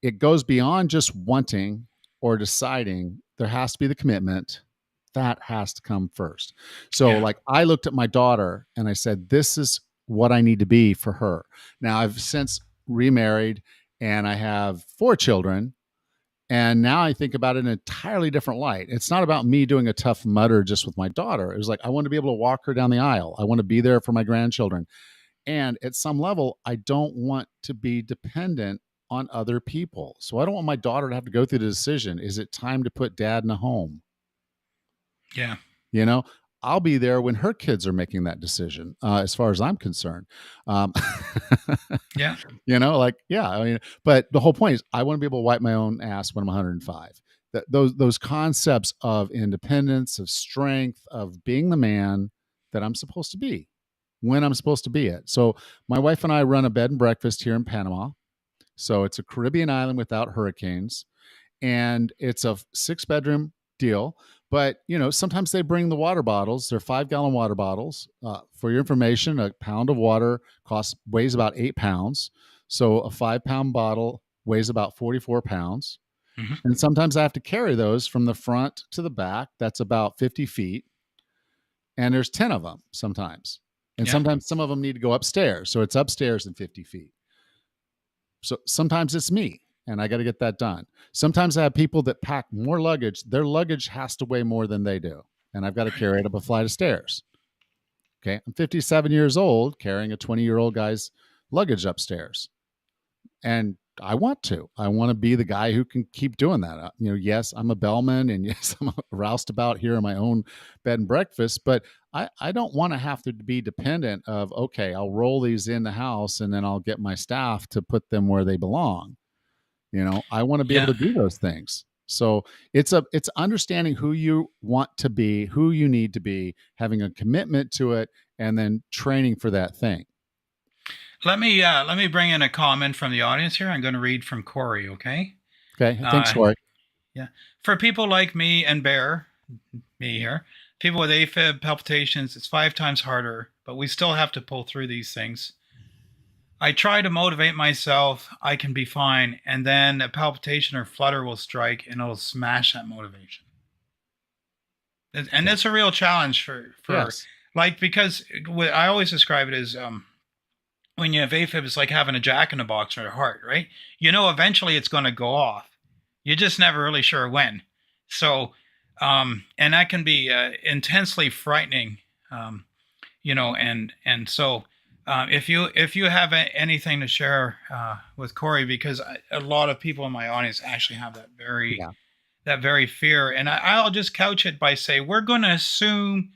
D: it goes beyond just wanting or deciding. There has to be the commitment. That has to come first. So
C: Yeah.
D: like I looked at my daughter and I said, this is what I need to be for her. Now I've since remarried and I have 4 children. And now I think about it in an entirely different light. It's not about me doing a tough mudder just with my daughter. It was like, I want to be able to walk her down the aisle. I want to be there for my grandchildren. And at some level, I don't want to be dependent on other people. So I don't want my daughter to have to go through the decision. Is it time to put dad in a home?
C: Yeah.
D: You know, I'll be there when her kids are making that decision, as far as I'm concerned. Um,
C: Yeah.
D: I mean, but the whole point is I want to be able to wipe my own ass when I'm 105. Those concepts of independence, of strength, of being the man that I'm supposed to be when I'm supposed to be it. So my wife and I run a bed and breakfast here in Panama. So it's a Caribbean island without hurricanes, and it's a 6-bedroom deal. But sometimes they bring the water bottles. They're 5-gallon water bottles. For your information, a pound of water weighs about 8 pounds. So a 5-pound bottle weighs about 44 pounds.
C: Hmm.
D: And sometimes I have to carry those from the front to the back. That's about 50 feet. And there's 10 of them sometimes. And
C: Yeah.
D: sometimes some of them need to go upstairs. So it's upstairs and 50 feet. So sometimes it's me and I got to get that done. Sometimes I have people that pack more luggage. Their luggage has to weigh more than they do. And I've got to carry it up a flight of stairs. Okay. I'm 57 years old carrying a 20-year-old guy's luggage upstairs. And I want to be the guy who can keep doing that. Yes, I'm a bellman and yes, I'm a roustabout here in my own bed and breakfast, but I don't want to have to be dependent of, okay, I'll roll these in the house and then I'll get my staff to put them where they belong. I want to be
C: Yeah.
D: able to do those things. So it's understanding who you want to be, who you need to be, having a commitment to it, and then training for that thing.
C: Let me bring in a comment from the audience here. I'm going to read from Corey. Okay.
D: Okay. Thanks, Corey.
C: Yeah. For people like me and Bear, me here, people with AFib palpitations, it's 5 times harder, but we still have to pull through these things. I try to motivate myself. I can be fine. And then a palpitation or flutter will strike and it'll smash that motivation. And it's a real challenge for
D: Yes.
C: because I always describe it as, when you have AFib, it's like having a jack in the box for your heart, right? Eventually it's going to go off. You're just never really sure when. So, and that can be intensely frightening, and so if you have anything to share with Corey, because a lot of people in my audience actually have that very fear, and I'll just couch it by saying we're going to assume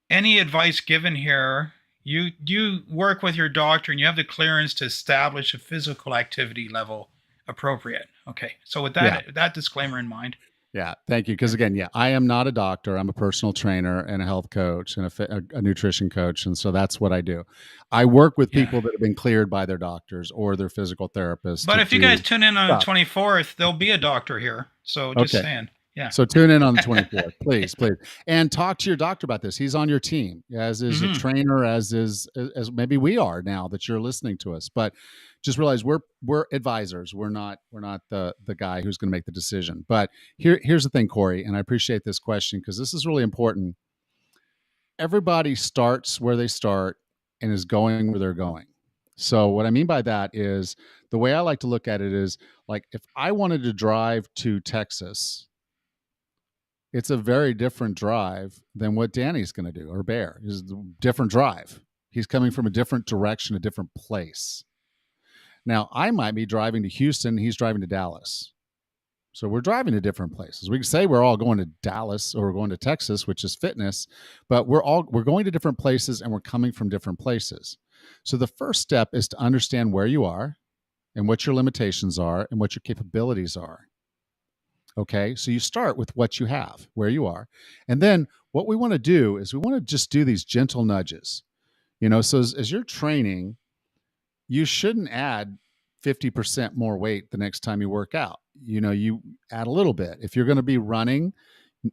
C: any advice given here. You work with your doctor and you have the clearance to establish a physical activity level appropriate. Okay. So with that disclaimer in mind.
D: Yeah. Thank you. Because again, I am not a doctor. I'm a personal trainer and a health coach and a nutrition coach. And so that's what I do. I work with people that have been cleared by their doctors or their physical therapists.
C: But if you guys tune in on the 24th, there'll be a doctor here. So just saying. Yeah.
D: So tune in on the 24th, please, and talk to your doctor about this. He's on your team, as is a trainer, as maybe we are now that you're listening to us. But just realize we're advisors. We're not the guy who's going to make the decision. But here's the thing, Corey, and I appreciate this question because this is really important. Everybody starts where they start and is going where they're going. So what I mean by that is the way I like to look at it is like if I wanted to drive to Texas, it's a very different drive than what Danny's going to do, or Bear. It's a different drive. He's coming from a different direction, a different place. Now, I might be driving to Houston. He's driving to Dallas. So we're driving to different places. We can say we're all going to Dallas or we're going to Texas, which is fitness, but we're going to different places and we're coming from different places. So the first step is to understand where you are and what your limitations are and what your capabilities are. Okay, so you start with what you have, where you are. And then what we want to do is we want to just do these gentle nudges. So as you're training, you shouldn't add 50% more weight the next time you work out. You add a little bit. If you're going to be running,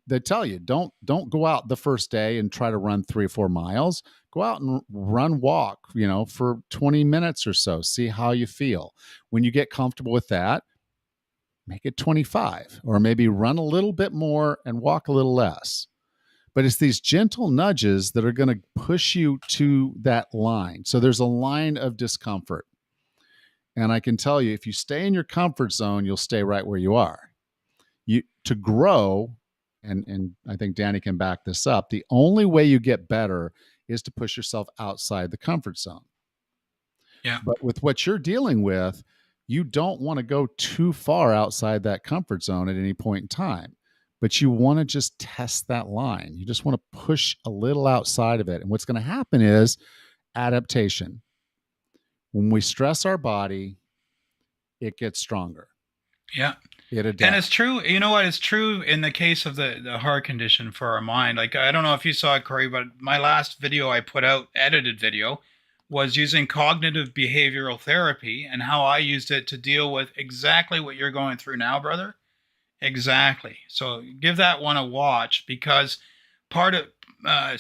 D: They tell you don't go out the first day and try to run 3 or 4 miles. Go out and walk, for 20 minutes or so. See how you feel. When you get comfortable with that, make it 25, or maybe run a little bit more and walk a little less. But it's these gentle nudges that are going to push you to that line. So there's a line of discomfort. And I can tell you, if you stay in your comfort zone, you'll stay right where you are. To grow, and I think Danny can back this up, the only way you get better is to push yourself outside the comfort zone.
C: Yeah.
D: But with what you're dealing with, you don't want to go too far outside that comfort zone at any point in time. But you want to just test that line. You just want to push a little outside of it. And what's going to happen is adaptation. When we stress our body, it gets stronger.
C: Yeah.
D: It adapts.
C: And it's true. You know what? It's true in the case of the heart condition for our mind. Like, I don't know if you saw it, Corey, but my last video I put out, edited video, was using cognitive behavioral therapy and how I used it to deal with exactly what you're going through now, brother. Exactly. So give that one a watch, because part of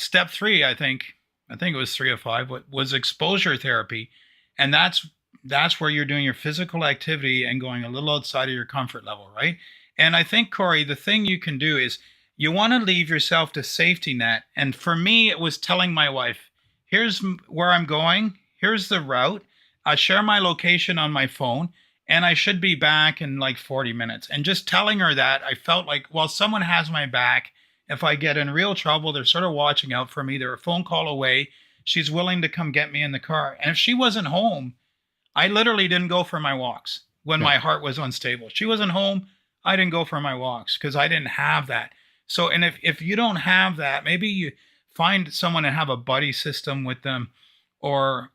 C: step 3, I think it was 3 of 5, was exposure therapy. And that's where you're doing your physical activity and going a little outside of your comfort level, right? And I think, Corey, the thing you can do is you want to leave yourself to safety net. And for me, it was telling my wife, here's where I'm going. Here's the route. I share my location on my phone, and I should be back in like 40 minutes. And just telling her that, I felt like, well, someone has my back. If I get in real trouble, they're sort of watching out for me. They're a phone call away. She's willing to come get me in the car. And if she wasn't home, I literally didn't go for my walks when my heart was unstable. She wasn't home. I didn't go for my walks because I didn't have that. So, and if you don't have that, maybe you find someone and have a buddy system with them, or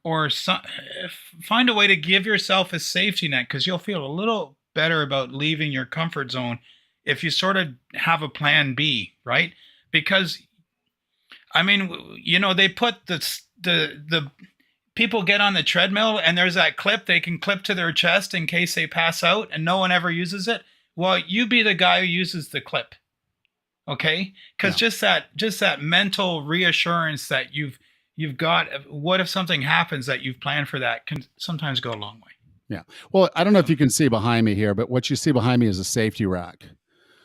C: find a way to give yourself a safety net, because you'll feel a little better about leaving your comfort zone if you sort of have a plan B, right? Because, I mean, they put the people get on the treadmill and there's that clip they can clip to their chest in case they pass out, and no one ever uses it. Well, you be the guy who uses the clip. Okay? Because just that mental reassurance that you've got, what if something happens, that you've planned for, that can sometimes go a long way.
D: Yeah. Well, I don't know if you can see behind me here, but what you see behind me is a safety rack.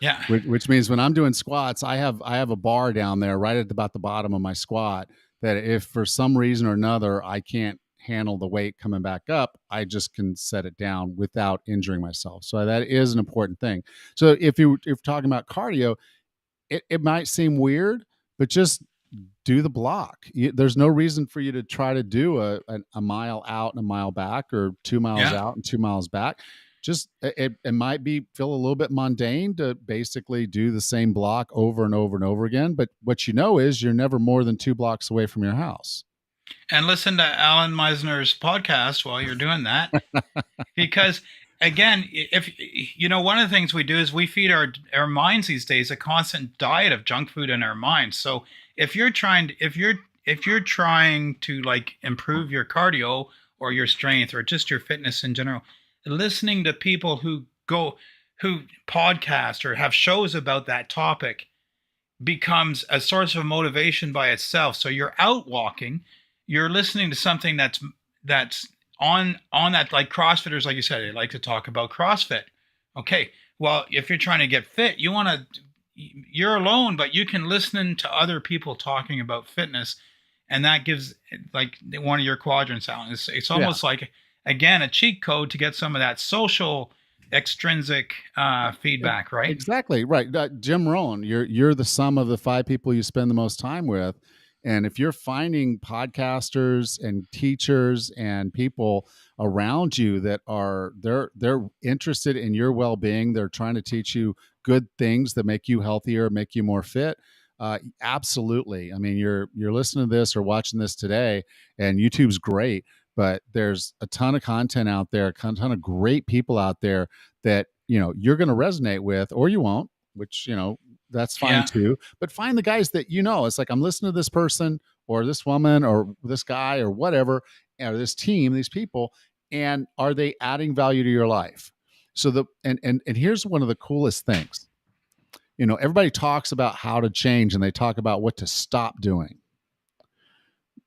C: Yeah.
D: Which means when I'm doing squats, I have a bar down there right at about the bottom of my squat, that if for some reason or another I can't handle the weight coming back up, I just can set it down without injuring myself. So that is an important thing. So if you're talking about cardio, it might seem weird, but just do the block. There's no reason for you to try to do a mile out and a mile back, or 2 miles out and 2 miles back. Just it might feel a little bit mundane to basically do the same block over and over and over again. But what is you're never more than 2 blocks away from your house.
C: And listen to Alan Meisner's podcast while you're doing that, because again, if one of the things we do is we feed our minds these days a constant diet of junk food in our minds. So if you're trying to like improve your cardio or your strength or just your fitness in general, listening to people who podcast or have shows about that topic becomes a source of motivation by itself. So you're out walking, you're listening to something that's on that, like CrossFitters, like you said, they like to talk about CrossFit. Okay, well, if you're trying to get fit, you're alone, but you can listen to other people talking about fitness, and that gives like one of your quadrants, Alan. It's almost like, again, a cheat code to get some of that social extrinsic feedback, right?
D: Exactly right. Jim Rohn, you're the sum of the 5 people you spend the most time with. And if you're finding podcasters and teachers and people around you that they're interested in your well-being, they're trying to teach you good things that make you healthier, make you more fit. Absolutely. I mean, you're listening to this or watching this today, and YouTube's great, but there's a ton of content out there, a ton of great people out there that, you're going to resonate with, or you won't, which, that's fine too. But find the guys that, it's like, I'm listening to this person or this woman or this guy or whatever, or this team, these people, and are they adding value to your life? So and here's one of the coolest things. Everybody talks about how to change and they talk about what to stop doing.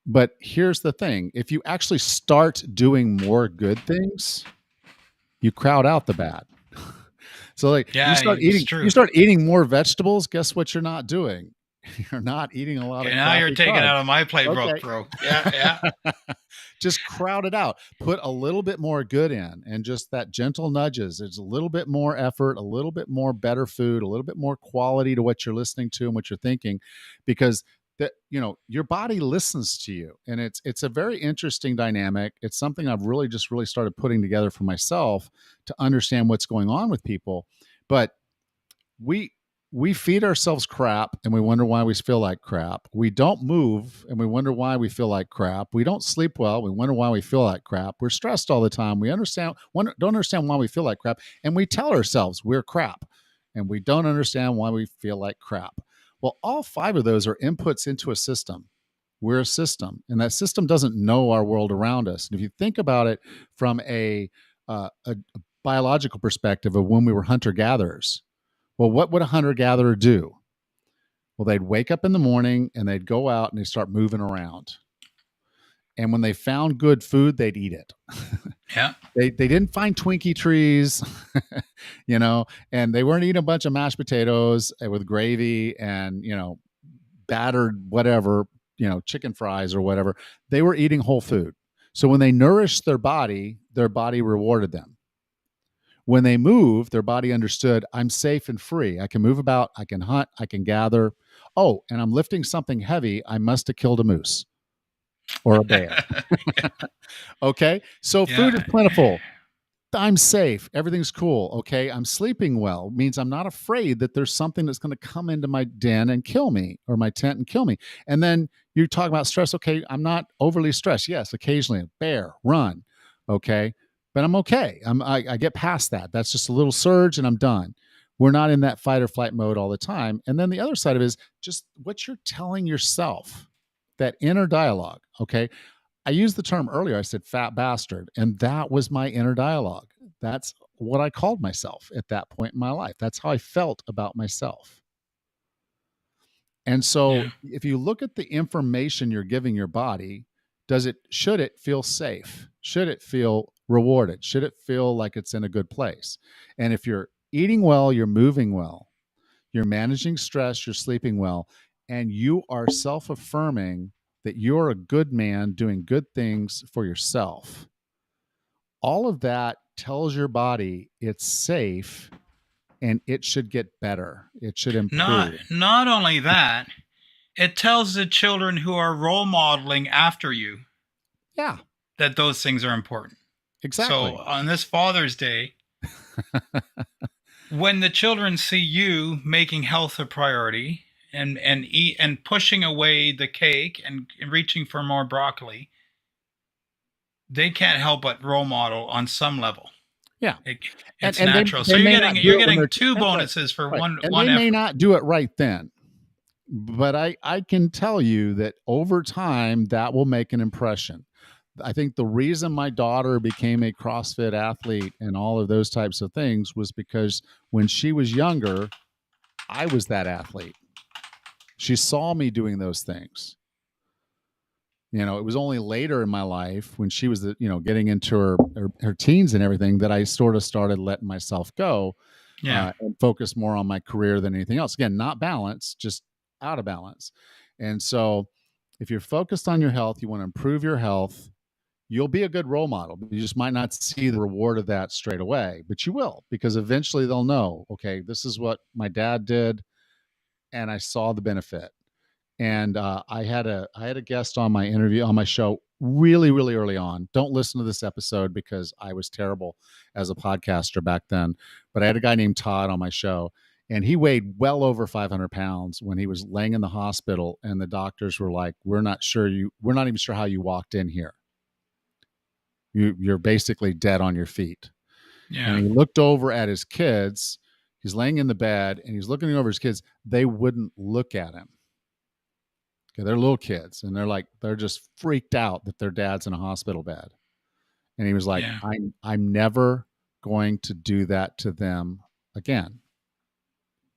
D: But here's the thing. If you actually start doing more good things, you crowd out the bad. So like
C: Yeah, it's true.
D: you start eating more vegetables, guess what you're not doing? You're not eating a lot of
C: Now you're taking
D: carbs.
C: out of my playbook,
D: Okay.
C: bro. Yeah.
D: Just crowd it out. Put a little bit more good in, and just that gentle nudges. It's a little bit more effort, a little bit more better food, a little bit more quality to what you're listening to and what you're thinking, because that your body listens to you, and it's a very interesting dynamic. It's something I've really started putting together for myself to understand what's going on with people. But we feed ourselves crap and we wonder why we feel like crap. We don't move and we wonder why we feel like crap. We don't sleep well. We wonder why we feel like crap. We're stressed all the time. We don't understand why we feel like crap. And we tell ourselves we're crap. And we don't understand why we feel like crap. Well, all 5 of those are inputs into a system. We're a system. And that system doesn't know our world around us. And if you think about it from a biological perspective of when we were hunter-gatherers, well, what would a hunter-gatherer do? Well, they'd wake up in the morning and they'd go out and they'd start moving around. And when they found good food, they'd eat it.
C: Yeah.
D: They didn't find Twinkie trees, and they weren't eating a bunch of mashed potatoes with gravy and, battered whatever, chicken fries or whatever. They were eating whole food. So when they nourished their body rewarded them. When they moved, their body understood, I'm safe and free. I can move about, I can hunt, I can gather. Oh, and I'm lifting something heavy. I must have killed a moose or a bear. Okay? So food is plentiful. I'm safe. Everything's cool. Okay? I'm sleeping well. Means I'm not afraid that there's something that's going to come into my den and kill me, or my tent and kill me. And then you talk about stress. Okay, I'm not overly stressed. Yes, occasionally a bear, run. Okay? But I'm okay. I get past that. That's just a little surge and I'm done. We're not in that fight or flight mode all the time. And then the other side of it is just what you're telling yourself, that inner dialogue. Okay. I used the term earlier. I said fat bastard. And that was my inner dialogue. That's what I called myself at that point in my life. That's how I felt about myself. And so if you look at the information you're giving your body, should it feel safe? Should it feel rewarded? Should it feel like it's in a good place? And if you're eating well, you're moving well, you're managing stress, you're sleeping well, and you are self-affirming that you're a good man doing good things for yourself, all of that tells your body it's safe and it should get better. It should improve.
C: Not only that, it tells the children who are role modeling after you that those things are important.
D: Exactly.
C: So on this Father's Day, when the children see you making health a priority and eat and pushing away the cake and reaching for more broccoli, they can't help but role model on some level.
D: Yeah,
C: it's natural. So you're getting 2 bonuses for one.
D: And
C: one
D: they
C: effort.
D: may not do it right then, but I can tell you that over time that will make an impression. I think the reason my daughter became a CrossFit athlete and all of those types of things was because when she was younger, I was that athlete. She saw me doing those things. It was only later in my life when she was, getting into her teens and everything that I sort of started letting myself go and focus more on my career than anything else. Again, not balance, just out of balance. And so if you're focused on your health, you want to improve your health, you'll be a good role model. You just might not see the reward of that straight away, but you will, because eventually they'll know, okay, this is what my dad did and I saw the benefit. And I had a guest on my show really, really early on. Don't listen to this episode because I was terrible as a podcaster back then. But I had a guy named Todd on my show, and he weighed well over 500 pounds when he was laying in the hospital. And the doctors were like, we're not even sure how you walked in here. You're basically dead on your feet. Yeah. And he looked over at his kids. He's laying in the bed and he's looking over his kids. They wouldn't look at him. Okay, they're little kids and they're just freaked out that their dad's in a hospital bed. And he was like, I'm never going to do that to them again.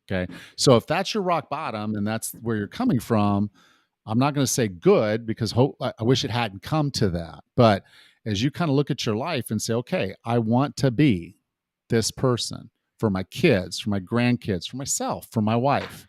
D: Okay. So if that's your rock bottom and that's where you're coming from, I'm not going to say good because I wish it hadn't come to that. But as you kind of look at your life and say, okay, I want to be this person for my kids, for my grandkids, for myself, for my wife,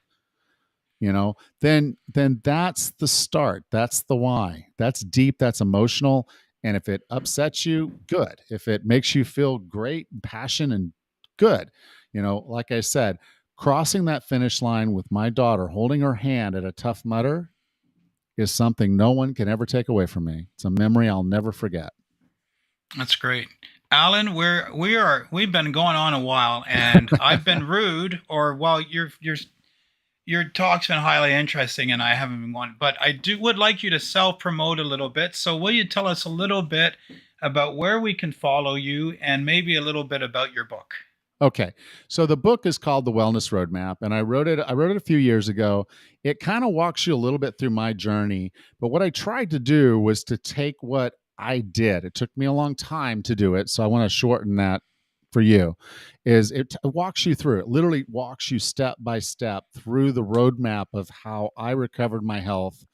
D: then that's the start. That's the why. That's deep. That's emotional. And if it upsets you, good. If it makes you feel great, passion, and good, like I said, crossing that finish line with my daughter, holding her hand at a Tough Mudder is something no one can ever take away from me. It's a memory I'll never forget.
C: That's great. Allan, we've been going on a while, and I've been rude, or well, your talk's been highly interesting, and I haven't been going. But I would like you to self promote a little bit. So will you tell us a little bit about where we can follow you, and maybe a little bit about your book?
D: Okay. So the book is called The Wellness Roadmap, and I wrote it a few years ago. It kind of walks you a little bit through my journey, but what I tried to do was to take what I did. It took me a long time to do it, so I want to shorten that for you. It walks you through it, literally walks you step by step through the roadmap of how I recovered my health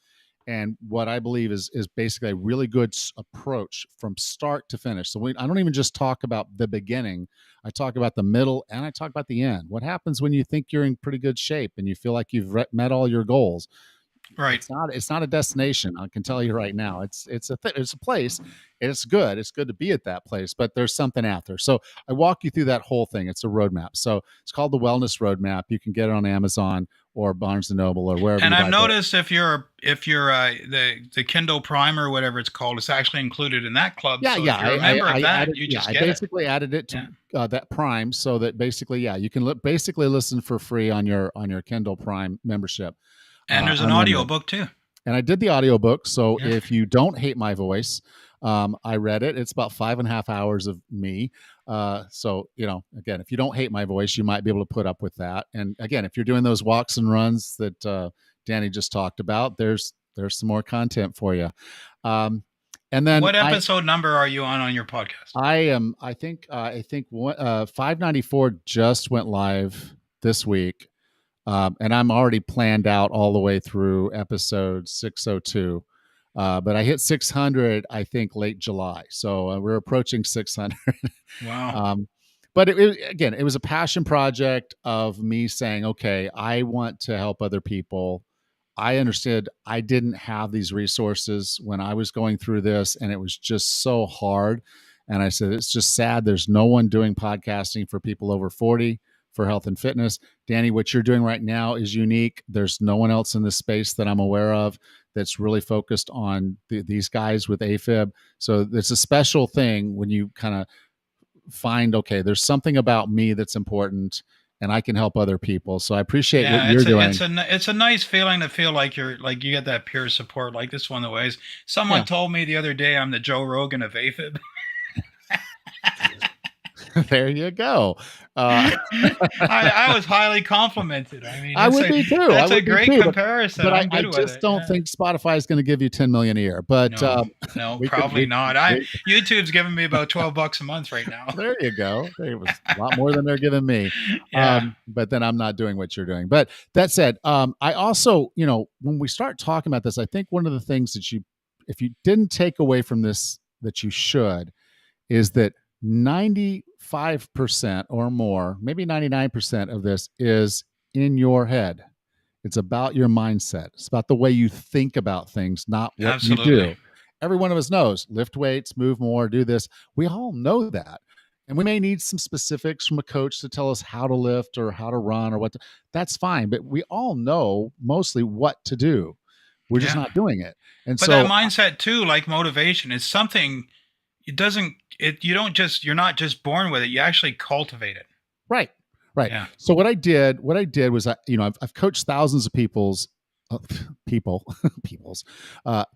D: and what I believe is basically a really good approach from start to finish. So I don't even just talk about the beginning. I talk about the middle and I talk about the end. What happens when you think you're in pretty good shape and you feel like you've met all your goals?
C: Right.
D: It's not a destination. I can tell you right now. It's a place. And it's good. It's good to be at that place, but there's something after. So I walk you through that whole thing. It's a roadmap. So it's called the Wellness Roadmap. You can get it on Amazon or Barnes and Noble or wherever.
C: And I've noticed if you're the Kindle Prime or whatever it's called, it's actually included in that club.
D: Yeah,
C: so
D: yeah.
C: If you're a member of that,
D: I basically added it to that Prime, so that basically, you can basically listen for free on your Kindle Prime membership.
C: And there's an audio book too.
D: And I did the audiobook. So if you don't hate my voice, I read it. It's about 5.5 hours of me. So, again, if you don't hate my voice, you might be able to put up with that. And again, if you're doing those walks and runs that Danny just talked about, there's some more content for you. And then
C: what episode number are you on your podcast?
D: I think 594 just went live this week. And I'm already planned out all the way through episode 602. But I hit 600, I think, late July. So we're approaching 600.
C: Wow.
D: But it was a passion project of me saying, okay, I want to help other people. I understood I didn't have these resources when I was going through this, and it was just so hard. And I said, it's just sad. There's no one doing podcasting for people over 40 for health and fitness. Danny, what you're doing right now is unique. There's no one else in this space that I'm aware of that's really focused on these guys with AFib. So it's a special thing when you kind of find, okay, there's something about me that's important and I can help other people. So I appreciate what you're doing.
C: It's a nice feeling to feel like you get that peer support. Like this one of the ways. Someone told me the other day I'm the Joe Rogan of AFib.
D: There you go.
C: I was highly complimented. I mean,
D: I would be too.
C: That's a great comparison.
D: But I just don't think Spotify is going to give you 10 million a year. But
C: no, probably not. YouTube's giving me about $12 a month right now.
D: There you go. It was a lot more than they're giving me.
C: Yeah.
D: But then I'm not doing what you're doing. But that said, I also, when we start talking about this, I think one of the things that if you didn't take away from this that you should, is that 95% or more, maybe 99% of this is in your head. It's about your mindset. It's about the way you think about things, not what you do. Every one of us knows lift weights, move more, do this. We all know that. And we may need some specifics from a coach to tell us how to lift or how to run or that's fine. But we all know mostly what to do. We're just not doing it. And
C: but that mindset too, like motivation, is something you're not just born with it. You actually cultivate it.
D: Right.
C: Yeah.
D: So what I did was, I've coached thousands of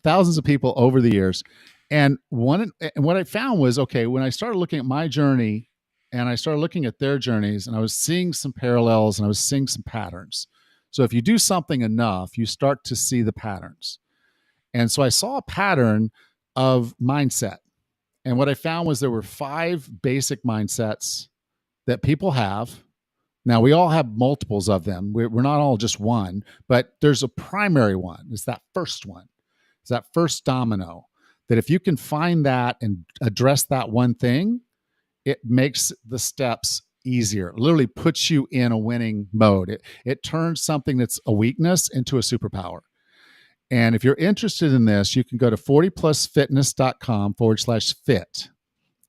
D: thousands of people over the years. And what I found was, okay, when I started looking at my journey and I started looking at their journeys, and I was seeing some parallels and I was seeing some patterns. So if you do something enough, you start to see the patterns. And so I saw a pattern of mindset. And what I found was there were 5 basic mindsets that people have Now, we all have multiples of them. We're not all just one, but there's a primary one. It's that first one. It's that first domino that if you can find that and address that one thing, it makes the steps easier. It literally puts you in a winning mode. It turns something that's a weakness into a superpower. And if you're interested in this, you can go to 40plusfitness.com/fit.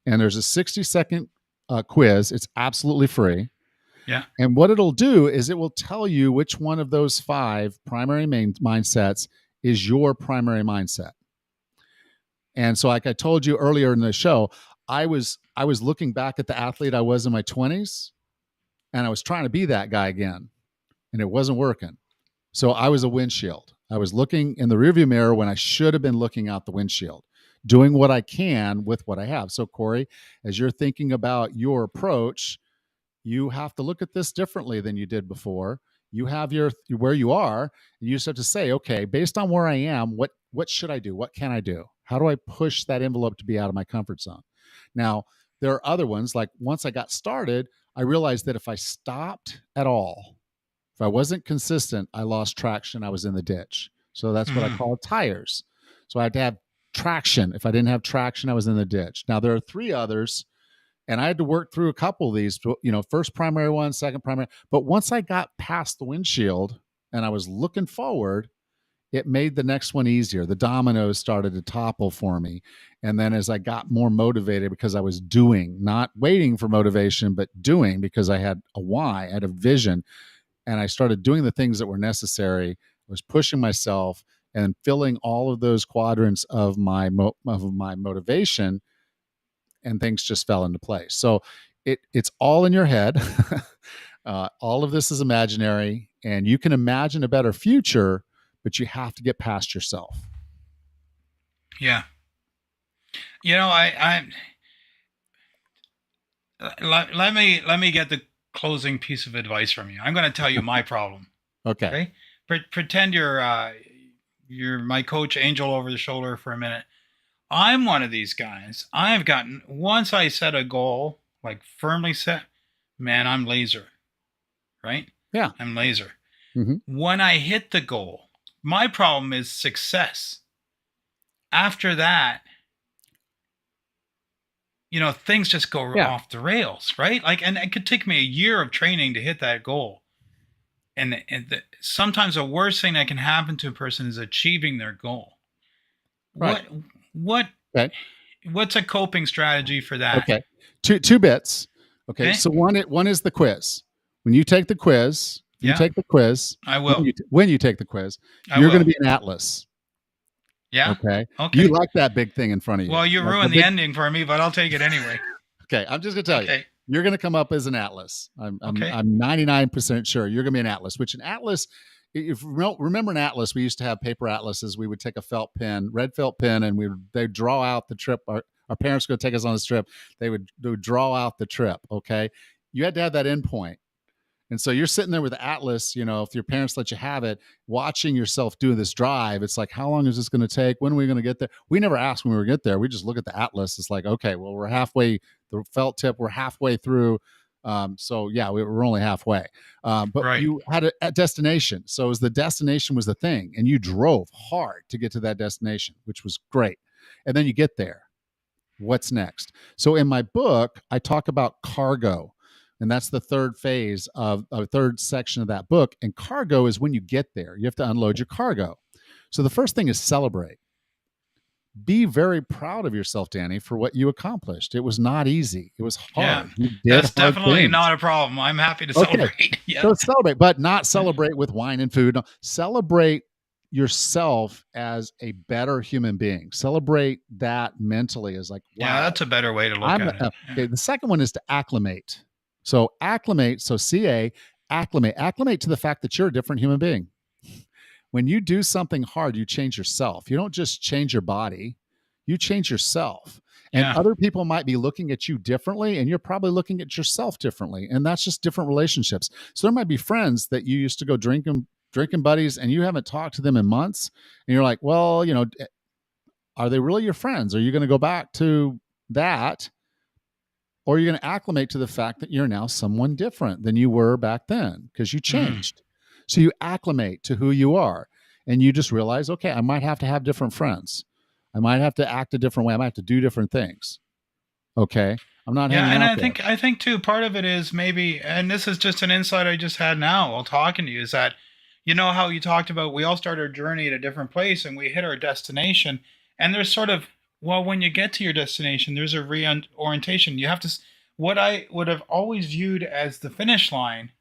D: And there's a 60-second quiz. It's absolutely free.
C: Yeah.
D: And what it'll do is it will tell you which one of those 5 primary mindsets is your primary mindset. And so, like I told you earlier in the show, I was looking back at the athlete I was in my 20s, and I was trying to be that guy again, and it wasn't working. So I was a windshield. I was looking in the rearview mirror when I should have been looking out the windshield, doing what I can with what I have. So, Corey, as you're thinking about your approach, you have to look at this differently than you did before. You have where you are, and you just have to say, okay, based on where I am, what should I do? What can I do? How do I push that envelope to be out of my comfort zone? Now, there are other ones, like once I got started, I realized that if I stopped at all, if I wasn't consistent, I lost traction. I was in the ditch. So that's what I call tires. So I had to have traction. If I didn't have traction, I was in the ditch. Now, there are 3 others, and I had to work through a couple of these, first primary one, second primary. But once I got past the windshield and I was looking forward, it made the next one easier. The dominoes started to topple for me. And then as I got more motivated, because I was doing, not waiting for motivation, but doing, because I had a why, I had a vision, and I started doing the things that were necessary, I was pushing myself and filling all of those quadrants of my motivation, and things just fell into place. So it's all in your head. All of this is imaginary, and you can imagine a better future, but you have to get past yourself.
C: Yeah. Let me get the closing piece of advice from you. I'm going to tell you my problem.
D: Okay.
C: Pretend you're my coach angel over the shoulder for a minute. I'm one of these guys. Once I set a goal, like firmly set, man, I'm laser. Right?
D: Yeah.
C: I'm laser.
D: Mm-hmm.
C: When I hit the goal, my problem is success. After that, things just go off the rails, right? And it could take me a year of training to hit that goal. And sometimes the worst thing that can happen to a person is achieving their goal.
D: Right.
C: What's a coping strategy for that?
D: Okay. Two bits. Okay. So one is the quiz. When you take the quiz,
C: I will.
D: When you take the quiz, you're going to be an atlas.
C: Yeah.
D: Okay. You like that big thing in front of you.
C: Well, you ruined the ending for me, but I'll take it anyway.
D: Okay. I'm just going to tell you. You're going to come up as an atlas. I'm 99% sure you're going to be an atlas, which an atlas, if you remember an atlas, we used to have paper atlases. We would take a red felt pen, and they'd draw out the trip. Our parents would take us on this trip. They would draw out the trip. Okay. You had to have that endpoint. And so you're sitting there with the atlas, if your parents let you have it, watching yourself do this drive. It's like, how long is this going to take? When are we going to get there? We never ask when we get there. We just look at the atlas. It's like, okay, well, we're halfway, the felt tip, we're halfway through. So yeah, we're only halfway. But you had a destination. So as the destination was the thing, and you drove hard to get to that destination, which was great. And then you get there. What's next? So in my book, I talk about cargo. And that's the third phase of a third section of that book. And cargo is when you get there. You have to unload your cargo. So the first thing is celebrate. Be very proud of yourself, Danny, for what you accomplished. It was not easy. It was hard.
C: Yeah, that's definitely not a problem. I'm happy to celebrate. Yeah.
D: So celebrate, but not celebrate with wine and food. No, celebrate yourself as a better human being. Celebrate that mentally as like, wow.
C: Yeah, that's a better way to look at it.
D: Okay, the second one is to acclimate. So acclimate, acclimate to the fact that you're a different human being. When you do something hard, you change yourself. You don't just change your body, you change yourself. And other people might be looking at you differently, and you're probably looking at yourself differently. And that's just different relationships. So there might be friends that you used to go drinking buddies, and you haven't talked to them in months. And you're like, well, are they really your friends? Are you going to go back to that? or you're going to acclimate to the fact that you're now someone different than you were back then because you changed. So you acclimate to who you are, and you just realize, okay, I might have to have different friends. I might have to act a different way. I might have to do different things. Okay. I'm not hanging
C: and
D: out there.
C: I think too, part of it is maybe, and this is just an insight I just had now while talking to you, is that, you know how you talked about we all start our journey at a different place and we hit our destination, and there's sort of, well, when you get to your destination, there's a reorientation. You have to, what I would have always viewed as the finish line,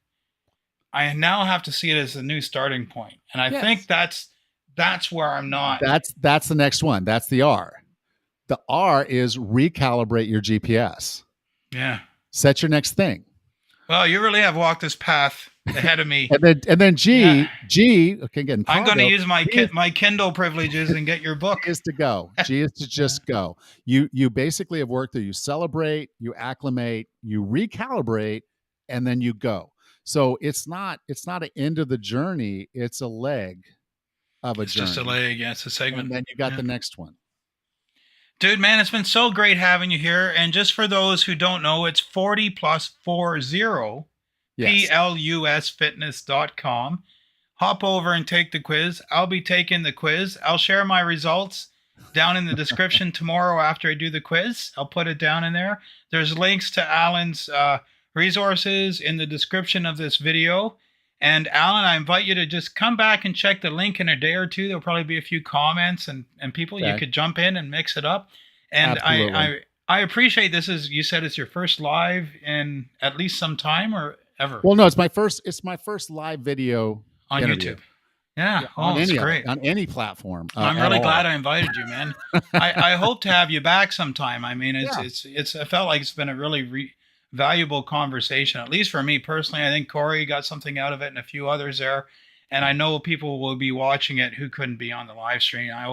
C: I now have to see it as a new starting point. And I think that's where I'm not.
D: That's the next one. That's the R. The R is recalibrate your GPS.
C: Yeah.
D: Set your next thing.
C: Well, you really have walked this path ahead of me.
D: and then G, okay, again,
C: I'm going to use my Kindle privileges and get your book.
D: G is to go. G is to just go. You basically have worked there. You celebrate, you acclimate, you recalibrate, and then you go. So it's not an end of the journey. It's a leg of a journey.
C: It's just a leg. Yeah, it's a segment.
D: And then you got the next one.
C: Dude, man, it's been so great having you here. And just for those who don't know, it's 40 plus 40 plusfitness.com. Hop over and take the quiz. I'll be taking the quiz. I'll share my results down in the description tomorrow after I do the quiz. I'll put it down in there. There's links to Allan's resources in the description of this video. And Allan, I invite you to just come back and check the link in a day or two. There'll probably be a few comments and people. You could jump in and mix it up. And I appreciate this. You said it's your first live in at least some time or ever.
D: Well, no, it's my first live video
C: on
D: interview.
C: YouTube. Yeah. Oh, that's great.
D: On any platform.
C: I'm really glad I invited you, man. I hope to have you back sometime. I mean, it's I felt like it's been a really valuable conversation, at least for me personally. I think Corey got something out of it and a few others there. And I know people will be watching it who couldn't be on the live stream. I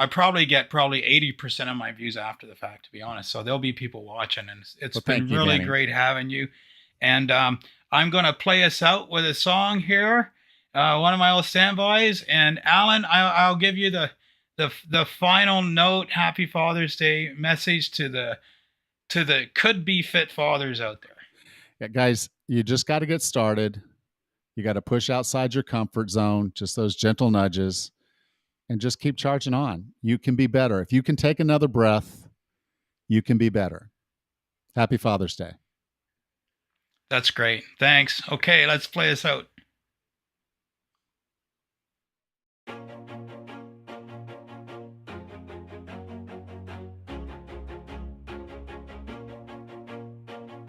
C: probably get 80% of my views after the fact, to be honest. So there'll be people watching, and it's been really great having you. And I'm going to play us out with a song here. One of my old standbys. And Allan, I'll give you the final note. Happy Father's Day message to the could-be fit fathers out there.
D: Yeah, guys, you just got to get started. You got to push outside your comfort zone, just those gentle nudges, and just keep charging on. You can be better. If you can take another breath, you can be better. Happy Father's Day.
C: That's great. Thanks. Okay, let's play this out.